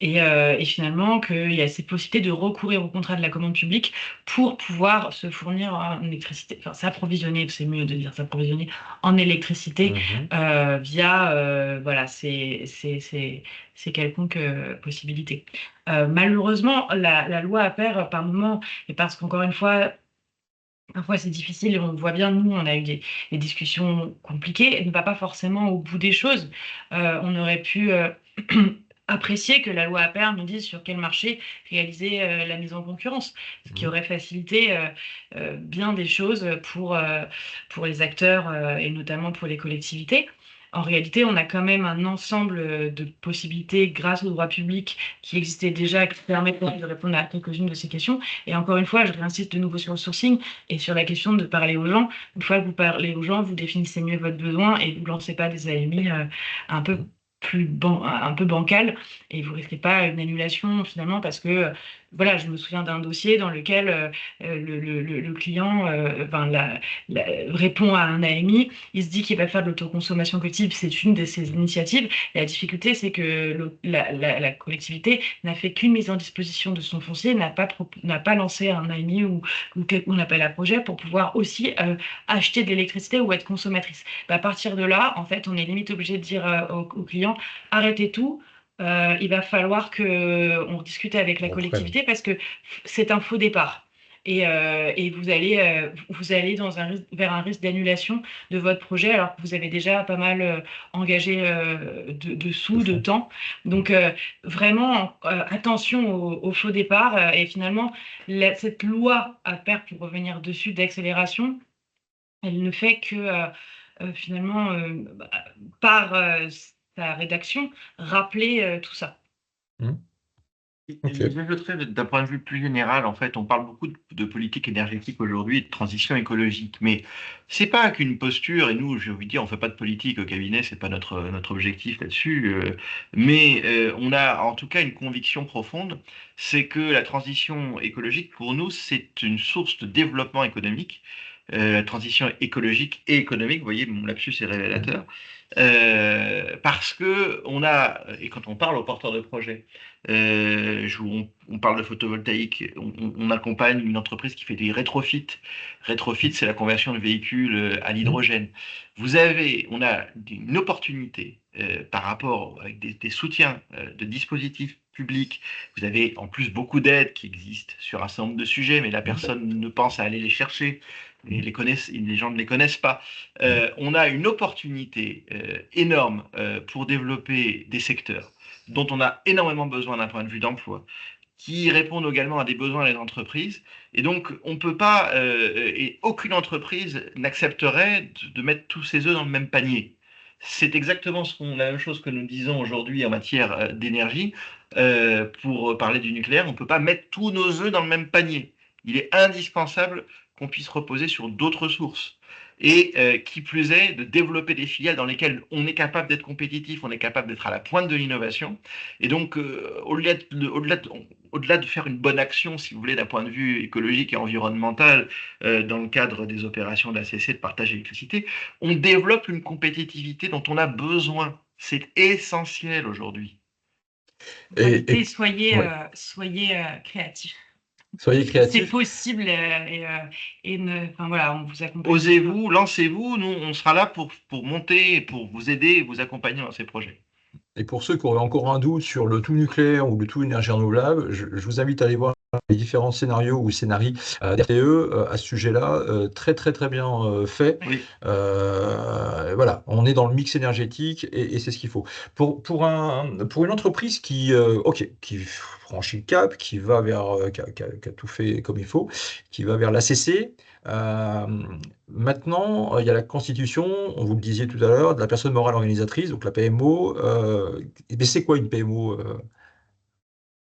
Et finalement, qu'il y a cette possibilité de recourir au contrat de la commande publique pour pouvoir se fournir en électricité, enfin s'approvisionner, c'est mieux de dire s'approvisionner en électricité via ces quelconques possibilités. Malheureusement, la loi APER, par moment, et parce qu'encore une fois, parfois c'est difficile et on voit bien, nous, on a eu des discussions compliquées et ne va pas forcément au bout des choses. On aurait pu apprécier que la loi APER nous dise sur quel marché réaliser la mise en concurrence, ce qui aurait facilité bien des choses pour les acteurs et notamment pour les collectivités. En réalité, on a quand même un ensemble de possibilités grâce au droit public qui existait déjà, qui permettent de répondre à quelques-unes de ces questions. Et encore une fois, je réinsiste de nouveau sur le sourcing et sur la question de parler aux gens. Une fois que vous parlez aux gens, vous définissez mieux votre besoin et vous ne lancez pas des AMI un peu un peu bancal et vous risquez pas une annulation finalement parce que voilà, je me souviens d'un dossier dans lequel le client répond à un AMI, il se dit qu'il va faire de l'autoconsommation collective, c'est une de ses initiatives. Et la difficulté, c'est que la collectivité n'a fait qu'une mise en disposition de son foncier, n'a pas lancé un AMI ou un appel à projet pour pouvoir aussi acheter de l'électricité ou être consommatrice. À partir de là, en fait, on est limite obligé de dire au client, arrêtez tout, il va falloir qu'on discute avec la On reprenne. collectivité parce que c'est un faux départ. Et vous allez vers un risque d'annulation de votre projet alors que vous avez déjà pas mal engagé de De sous, de fond. temps. Donc vraiment, attention au faux départ. Et finalement, cette loi à faire, pour revenir dessus, d'accélération, elle ne fait que finalement, par sa rédaction, rappeler tout ça. Hmm. Ok. J'ajouterais d'un point de vue plus général, en fait, on parle beaucoup de politique énergétique aujourd'hui et de transition écologique, mais c'est pas qu'une posture, et nous, je vous dis, on fait pas de politique au cabinet, c'est pas notre objectif là-dessus, mais on a en tout cas une conviction profonde, c'est que la transition écologique, pour nous, c'est une source de développement économique. La transition écologique et économique, vous voyez, mon lapsus est révélateur, parce que on a, et quand on parle aux porteurs de projets, on parle de photovoltaïque. On accompagne une entreprise qui fait des rétrofits. Rétrofit, c'est la conversion de véhicules à Hmm. l'hydrogène. On a une opportunité par rapport avec des soutiens de dispositifs publics. Vous avez en plus beaucoup d'aides qui existent sur un certain nombre de sujets, mais la personne ne pense à aller les chercher. Et les gens ne les connaissent pas. On a une opportunité énorme pour développer des secteurs dont on a énormément besoin d'un point de vue d'emploi, qui répondent également à des besoins des entreprises. Et donc, on peut pas, et aucune entreprise n'accepterait de mettre tous ses œufs dans le même panier. C'est exactement la même chose que nous disons aujourd'hui en matière d'énergie. Pour parler du nucléaire, on ne peut pas mettre tous nos œufs dans le même panier. Il est indispensable qu'on puisse reposer sur d'autres sources. Et qui plus est, de développer des filiales dans lesquelles on est capable d'être compétitif, on est capable d'être à la pointe de l'innovation. Et donc, au-delà de faire une bonne action, si vous voulez, d'un point de vue écologique et environnemental, dans le cadre des opérations de la CC de partage d'électricité, on développe une compétitivité dont on a besoin. C'est essentiel aujourd'hui. En Et, réalité, et ouais. soyez créatifs. Soyez C'est créatifs. possible enfin, voilà, on vous accompagne toujours. Osez-vous, lancez-vous, nous, on sera là pour monter, pour vous aider et vous accompagner dans ces projets. Et pour ceux qui auraient encore un doute sur le tout nucléaire ou le tout énergie renouvelable, je vous invite à aller voir les différents scénarios ou scénarii d'RTE à ce sujet-là, très très très bien fait. Oui. Voilà, on est dans le mix énergétique et c'est ce qu'il faut. Pour une entreprise ok, qui franchit le cap, qui va vers, qui a tout fait comme il faut, qui va vers l'ACC. Euh, Maintenant, il y a la constitution, on vous le disiez tout à l'heure, de la personne morale organisatrice, donc la PMO. Mais c'est quoi une PMO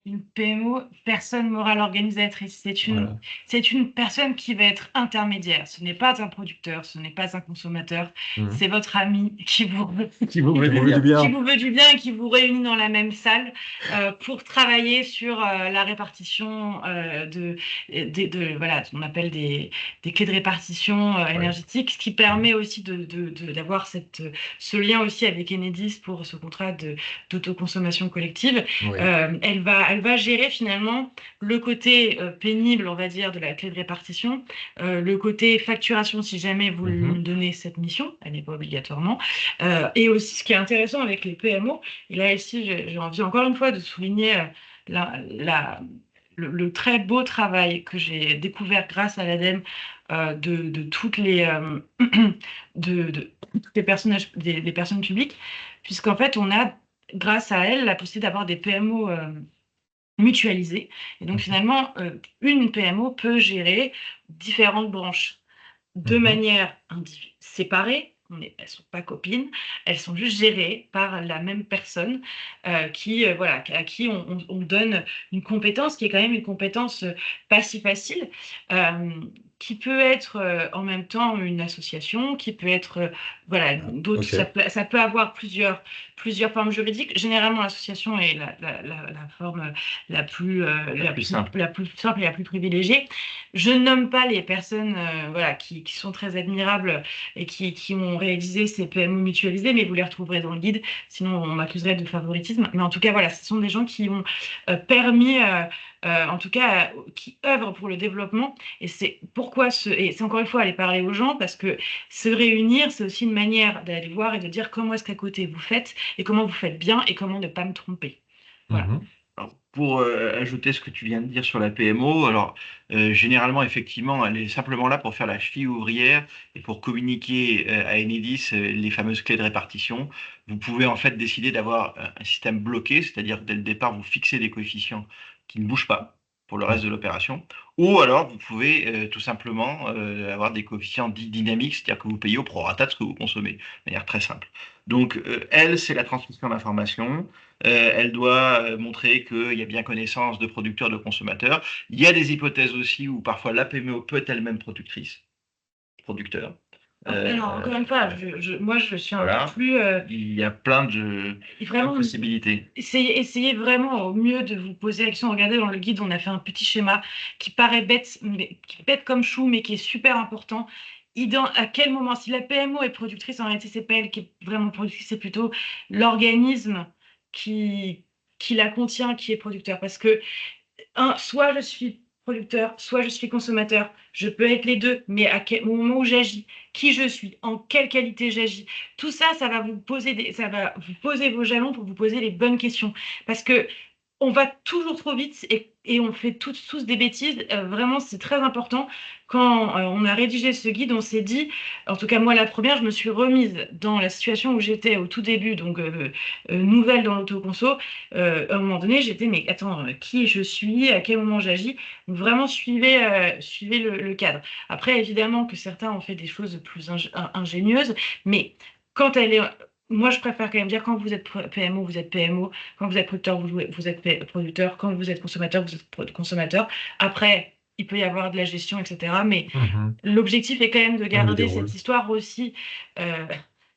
Une PMO, personne morale organisatrice, voilà. c'est une personne qui va être intermédiaire. Ce n'est pas un producteur, ce n'est pas un consommateur, Mhm. c'est votre ami Qui vous veut Qui du vous veut du bien. qui bien. vous veut du bien et qui vous réunit dans la même salle pour travailler sur la répartition voilà, on appelle des clés de répartition Ouais. énergétique, ce qui Mhm. permet aussi d'avoir ce lien aussi avec Enedis pour ce contrat d'autoconsommation collective. Oui. Elle va gérer finalement le côté pénible, on va dire, de la clé de répartition, le côté facturation si jamais vous lui Mhm. donnez cette mission, elle n'est pas obligatoirement. Et aussi, ce qui est intéressant avec les PMO, et là ici, j'ai envie encore une fois de souligner la, la- le très beau travail que j'ai découvert grâce à l'ADEME de toutes de toutes les personnages, des personnes publiques, puisqu'en fait, on a, grâce à elle, la possibilité d'avoir des PMO mutualisées. Et donc, Mhm. finalement, une PMO peut gérer différentes branches de Mhm. manière séparée. Elles ne sont pas copines, elles sont juste gérées par la même personne voilà, à qui on donne une compétence qui est quand même une compétence pas si facile, euh, qui peut être en même temps une association, qui peut être, voilà, Ah, d'autres, ok. ça peut avoir plusieurs formes juridiques. Généralement, l'association est la forme La plus simple. la plus simple et la plus privilégiée. Je ne nomme pas les personnes voilà, qui sont très admirables et qui ont réalisé ces PMO mutualisées, mais vous les retrouverez dans le guide, sinon on m'accuserait de favoritisme. Mais en tout cas, voilà, ce sont des gens qui ont permis en tout cas, qui œuvrent pour le développement. Et c'est pourquoi et c'est encore une fois aller parler aux gens, parce que se réunir, c'est aussi une manière d'aller voir et de dire comment est-ce qu'à côté vous faites et comment vous faites bien et comment ne pas me tromper. Voilà. Mhm. Alors, pour ajouter ce que tu viens de dire sur la PMO, alors généralement, effectivement, elle est simplement là pour faire la cheville ouvrière et pour communiquer à Enedis les fameuses clés de répartition. Vous pouvez en fait décider d'avoir un système bloqué, c'est-à-dire que dès le départ, vous fixez des coefficients qui ne bougent pas pour le reste de l'opération, ou alors vous pouvez tout simplement avoir des coefficients dits dynamiques, c'est-à-dire que vous payez au prorata de ce que vous consommez, de manière très simple. Donc, elle, c'est la transmission d'informations. Elle doit montrer qu'il y a bien connaissance de producteurs, de consommateurs. Il y a des hypothèses aussi où parfois la PMO peut être elle-même productrice, producteur. Alors, encore une fois, moi, je suis Voilà. encore plus. Il y a plein de Vraiment, possibilités. essayez vraiment au mieux de vous poser la question. Regardez, dans le guide, on a fait un petit schéma qui paraît bête, qui est bête comme chou, mais qui est super important. À quel moment, si la PMO est productrice, en réalité, c'est pas elle qui est vraiment productrice, c'est plutôt l'organisme qui, qui la contient, qui est producteur. Parce que soit je suis producteur, soit je suis consommateur. Je peux être les deux, mais au moment où j'agis, qui je suis, en quelle qualité j'agis, tout ça, ça va ça va vous poser vos jalons pour vous poser les bonnes questions. Parce que on va toujours trop vite et on fait tous des bêtises. Vraiment, c'est très important. Quand on a rédigé ce guide, on s'est dit, en tout cas moi la première, je me suis remise dans la situation où j'étais au tout début, donc nouvelle dans l'autoconso. À un moment donné, j'étais, mais attends, qui je suis, à quel moment j'agis? Donc vraiment, suivez le cadre. Après, évidemment que certains ont fait des choses plus ingénieuses, mais quand elle est... Moi, je préfère quand même dire quand vous êtes PMO, vous êtes PMO. Quand vous êtes producteur, vous êtes producteur. Quand vous êtes consommateur, vous êtes consommateur. Après, il peut y avoir de la gestion, etc. Mais Mhm. l'objectif est quand même de Un des garder cette rôles. histoire aussi.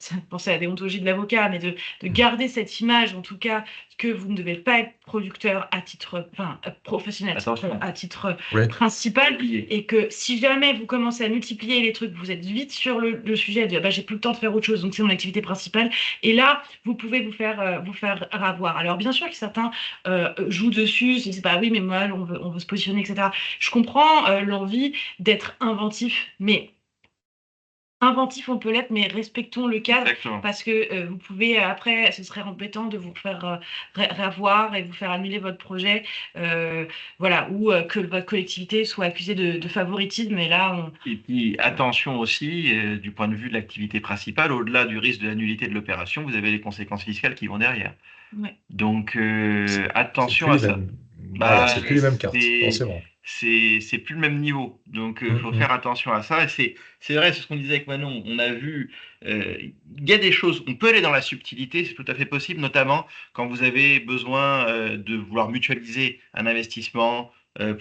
Ça me pensait à la déontologie de l'avocat, mais de garder cette image, en tout cas, que vous ne devez pas être producteur à titre, enfin, professionnel, Attention. à titre Oui. principal, et que si jamais vous commencez à multiplier les trucs, vous êtes vite sur le sujet de bah, j'ai plus le temps de faire autre chose, donc c'est mon activité principale. Et là, vous pouvez vous faire avoir. Alors, bien sûr que certains jouent dessus, se disent bah oui, mais moi, on veut se positionner, etc. Je comprends l'envie d'être inventif, mais inventif, on peut l'être, mais respectons le cadre. Exactement. Parce que vous pouvez, après, ce serait embêtant de vous faire ravoir et vous faire annuler votre projet, voilà, ou que votre collectivité soit accusée de favoritisme. Et là, Et puis, attention aussi, du point de vue de l'activité principale, au-delà du risque de la nullité de l'opération, vous avez les conséquences fiscales qui vont derrière. ouais. Donc, C'est attention plus à les ça. mêmes. Voilà, Bah, c'est plus les mêmes cartes, c'est forcément. c'est plus le même niveau. Donc, il faut faire attention à ça. Et c'est vrai, c'est ce qu'on disait avec Manon. On a vu, il y a des choses, on peut aller dans la subtilité, c'est tout à fait possible, notamment quand vous avez besoin de vouloir mutualiser un investissement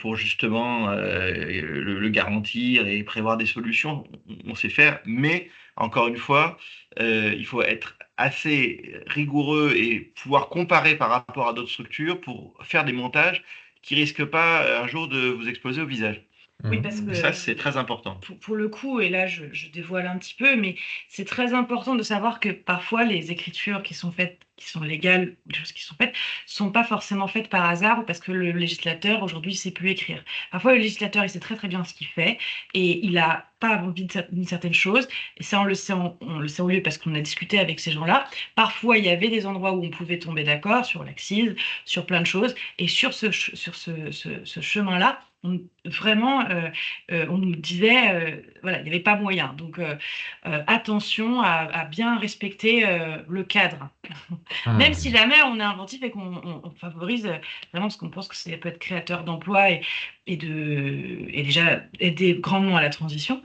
pour justement le garantir et prévoir des solutions. On sait faire, mais encore une fois, il faut être assez rigoureux et pouvoir comparer par rapport à d'autres structures pour faire des montages qui risquent pas un jour de vous exploser au visage. Oui, parce que Ça, c'est très important. pour le coup, et là je dévoile un petit peu, mais c'est très important de savoir que parfois les écritures qui sont faites, qui sont légales, les choses qui sont faites, sont pas forcément faites par hasard ou parce que le législateur aujourd'hui sait plus écrire. Parfois le législateur il sait très très bien ce qu'il fait et il a pas envie d'une certaine chose, et ça on le sait, on le sait au lieu parce qu'on a discuté avec ces gens-là. Parfois il y avait des endroits où on pouvait tomber d'accord sur l'accise, sur plein de choses, et sur ce chemin-là, vraiment, on nous disait, voilà, il n'y avait pas moyen. Donc, attention à bien respecter le cadre. Même si jamais on est inventif et qu'on favorise vraiment ce qu'on pense que ça peut être créateur d'emplois et déjà aider grandement à la transition.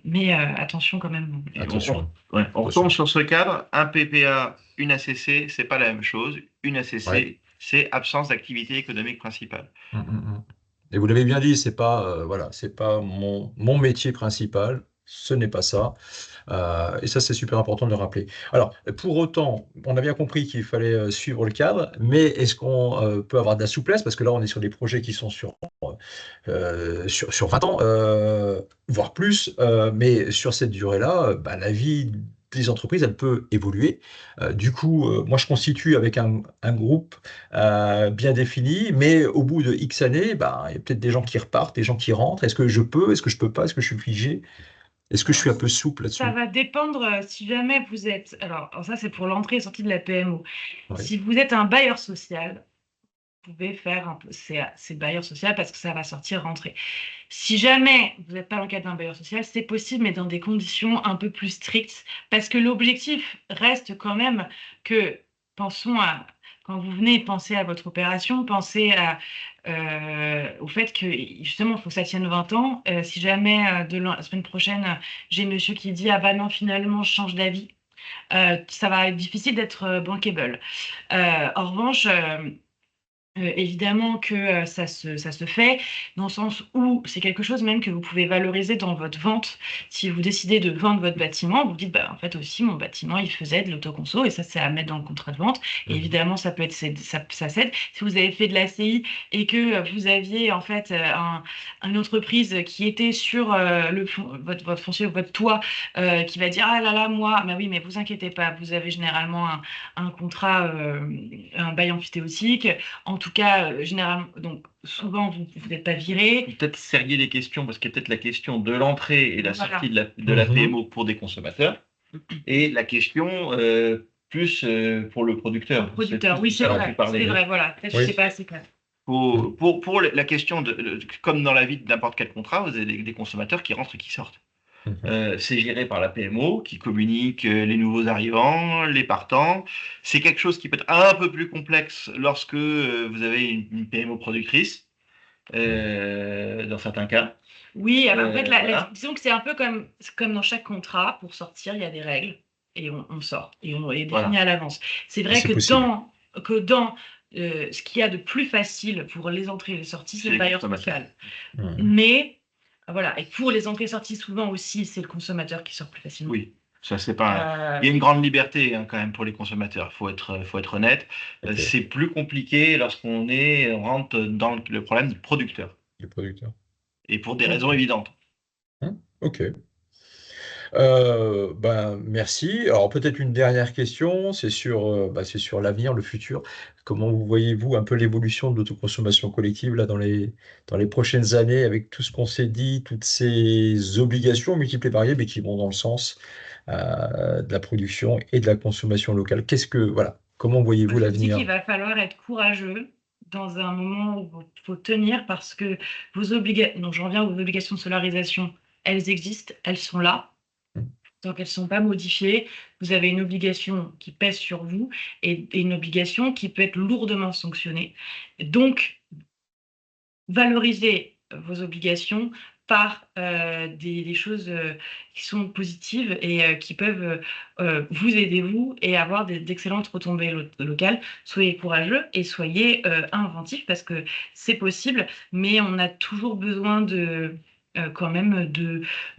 Mais attention quand même. Et Attention. on retombe sur ce cadre. Un PPA, une ACC, c'est pas la même chose. Une ACC, Ouais. c'est absence d'activité économique principale. Et vous l'avez bien dit, c'est pas, voilà, c'est pas mon métier principal. Ce n'est pas ça. Et ça, c'est super important de le rappeler. Alors, pour autant, on a bien compris qu'il fallait suivre le cadre, mais est-ce qu'on peut avoir de la souplesse? Parce que là, on est sur des projets qui sont sur 20 ans, voire plus. Mais sur cette durée-là, bah, la vie les entreprises, elle peut évoluer. Du coup, moi, je constitue avec un groupe bien défini, mais au bout de X années, ben, il y a peut-être des gens qui repartent, des gens qui rentrent. Est-ce que je peux? Est-ce que je peux pas? Est-ce que je suis figé? Est-ce que je Alors, suis un peu souple ça là-dessus? va dépendre si jamais vous êtes. Alors ça, c'est pour l'entrée et sortie de la PMO. Oui. Si vous êtes un bailleur social, vous pouvez faire un peu ces bailleurs sociaux parce que ça va sortir, rentrer. Si jamais vous n'êtes pas dans le cadre d'un bailleur social, c'est possible, mais dans des conditions un peu plus strictes, parce que l'objectif reste quand même que, pensons à, quand vous venez penser à votre opération, pensez au fait que, justement, il faut que ça tienne 20 ans. Si jamais, la semaine prochaine, j'ai monsieur qui dit, ah bah non, finalement, je change d'avis, ça va être difficile d'être bankable. En revanche, évidemment que ça se fait dans le sens où c'est quelque chose même que vous pouvez valoriser dans votre vente. Si vous décidez de vendre votre bâtiment, vous dites, bah, en fait aussi, mon bâtiment, il faisait de l'autoconso et ça, c'est à mettre dans le contrat de vente. Et Mhm. évidemment, ça peut être, ça s'aide. Si vous avez fait de l'ACI et que vous aviez en fait une entreprise qui était sur votre foncier, votre toit, qui va dire, ah là là, moi, bah oui, mais vous inquiétez pas, vous avez généralement un contrat, un bail emphytéotique. En tout cas, généralement, donc souvent, vous n'êtes pas viré. Peut-être serrer les questions, parce qu'il y a peut-être la question de l'entrée et la Voilà. sortie de la Mhm. PMO pour des consommateurs, et la question plus pour le Pour le producteur. C'est producteur, plus oui, de ça dont tu c'est parlais. Oui. vrai, voilà. Peut-être que je Oui. sais pas assez clair. Mhm. Pour la question, comme dans la vie de n'importe quel contrat, vous avez des consommateurs qui rentrent et qui sortent. Mhm. C'est géré par la PMO qui communique les nouveaux arrivants, les partants. C'est quelque chose qui peut être un peu plus complexe lorsque vous avez une PMO productrice, Mhm. dans certains cas. Oui, en fait, Voilà. disons que c'est comme dans chaque contrat, pour sortir, il y a des règles et on sort et on est défini Voilà. à l'avance. C'est Et vrai c'est possible. que dans ce qu'il y a de plus facile pour les entrées et les sorties, c'est Chez le les bailleur consommateurs. social. Mhm. Mais voilà, et pour les entrées et sorties, souvent aussi, c'est le consommateur qui sort plus facilement. Oui, ça c'est pas. Euh, Il y a une grande liberté hein, quand même pour les consommateurs. Faut être honnête. Ok. C'est plus compliqué lorsqu'on on rentre dans le problème du producteur Les producteurs. et pour des raisons Ok. évidentes. Ok. Ben, merci. Alors peut-être une dernière question, c'est sur l'avenir, le futur. Comment vous voyez-vous un peu l'évolution de l'autoconsommation collective là dans les prochaines années avec tout ce qu'on s'est dit, toutes ces obligations multiples et variées, mais qui vont dans le sens de la production et de la consommation locale. Voilà, comment voyez-vous Moi, je dis qu'il l'avenir? va falloir être courageux dans un moment où il faut tenir parce que vos obligations, donc je reviens aux obligations de solarisation, elles existent, elles sont là. Tant qu'elles ne sont pas modifiées, vous avez une obligation qui pèse sur vous et une obligation qui peut être lourdement sanctionnée. Donc, valoriser vos obligations par des choses qui sont positives et qui peuvent vous aider, vous, et avoir d'excellentes retombées locales. Soyez courageux et soyez inventifs parce que c'est possible, mais on a toujours besoin quand même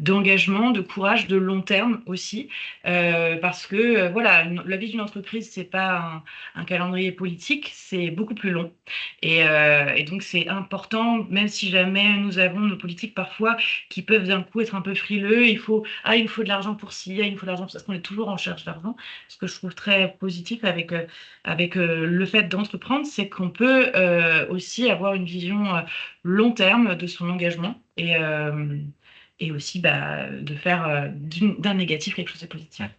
d'engagement, de courage, de long terme aussi, parce que voilà, la vie d'une entreprise, c'est pas un calendrier politique, c'est beaucoup plus long. Et donc, c'est important, même si jamais nous avons nos politiques parfois qui peuvent d'un coup être un peu frileux, il nous faut de l'argent pour ci, il nous faut de l'argent pour ça, parce qu'on est toujours en recherche d'argent. Ce que je trouve très positif avec le fait d'entreprendre, c'est qu'on peut aussi avoir une vision long terme de son engagement et aussi bah, de faire d'un négatif quelque chose de positif. Ouais.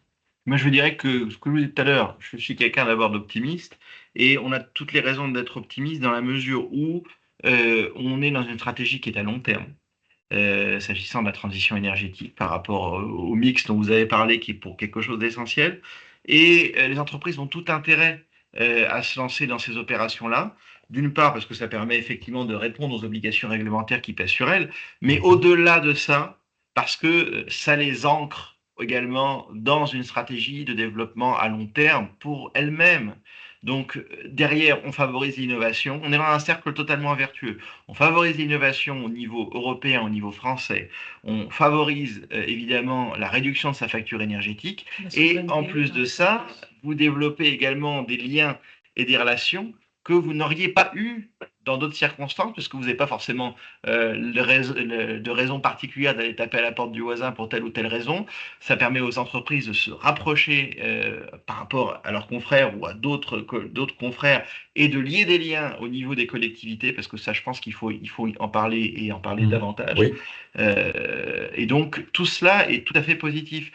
Moi, je dirais que ce que je vous disais tout à l'heure, je suis quelqu'un d'abord d'optimiste et on a toutes les raisons d'être optimiste dans la mesure où on est dans une stratégie qui est à long terme. S'agissant de la transition énergétique par rapport au mix dont vous avez parlé, qui est pour quelque chose d'essentiel. Et les entreprises ont tout intérêt à se lancer dans ces opérations-là. D'une part, parce que ça permet effectivement de répondre aux obligations réglementaires qui pèsent sur elles, mais Mhm. au-delà de ça, parce que ça les ancre également dans une stratégie de développement à long terme pour elles-mêmes. Donc, derrière, on favorise l'innovation. On est dans un cercle totalement vertueux. On favorise l'innovation au niveau européen, au niveau français. On favorise évidemment la réduction de sa facture énergétique. La Et en souveraineté, plus de ça, vous développez également des liens et des relations que vous n'auriez pas eu dans d'autres circonstances, parce que vous n'avez pas forcément de raison particulière d'aller taper à la porte du voisin pour telle ou telle raison. Ça permet aux entreprises de se rapprocher par rapport à leurs confrères ou à d'autres confrères et de lier des liens au niveau des collectivités, parce que ça, je pense qu'il faut en parler et en parler davantage. Oui. Et donc, tout cela est tout à fait positif.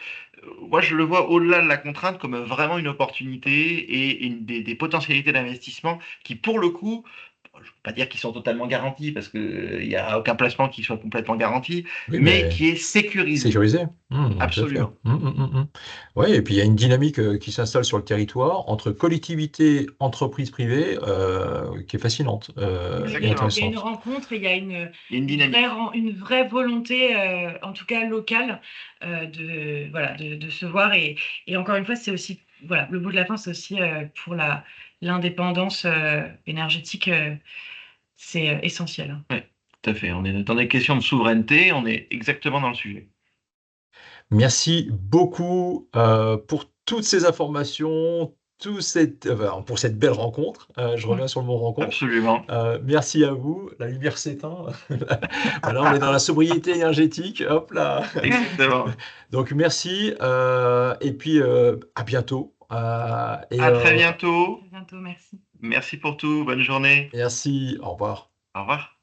Moi, je le vois au-delà de la contrainte comme vraiment une opportunité et des potentialités d'investissement qui, pour le coup, je ne veux pas dire qu'ils sont totalement garantis parce qu'il n'y a aucun placement qui soit complètement garanti, Oui, mais mais qui est sécurisé. sécurisé. Tout à fait. Absolument. Oui, et puis il y a une dynamique qui s'installe sur le territoire entre collectivités, entreprises privées, qui est fascinante et Il y a une intéressante. rencontre et il y a une dynamique. une vraie volonté, en tout cas locale, de se voir. Et encore une fois, c'est aussi, voilà, le mot de la fin, c'est aussi pour l'indépendance énergétique, c'est essentiel. Oui, tout à fait. On est dans des questions de souveraineté, on est exactement dans le sujet. Merci beaucoup pour toutes ces informations, pour cette belle rencontre. Je reviens sur le mot rencontre. Absolument. Merci à vous. La lumière s'éteint. Voilà, on est dans la sobriété énergétique. Hop là. Exactement. Donc merci et puis à bientôt. À très bientôt. À bientôt, merci. Merci pour tout. Bonne journée. Merci. Au revoir. Au revoir.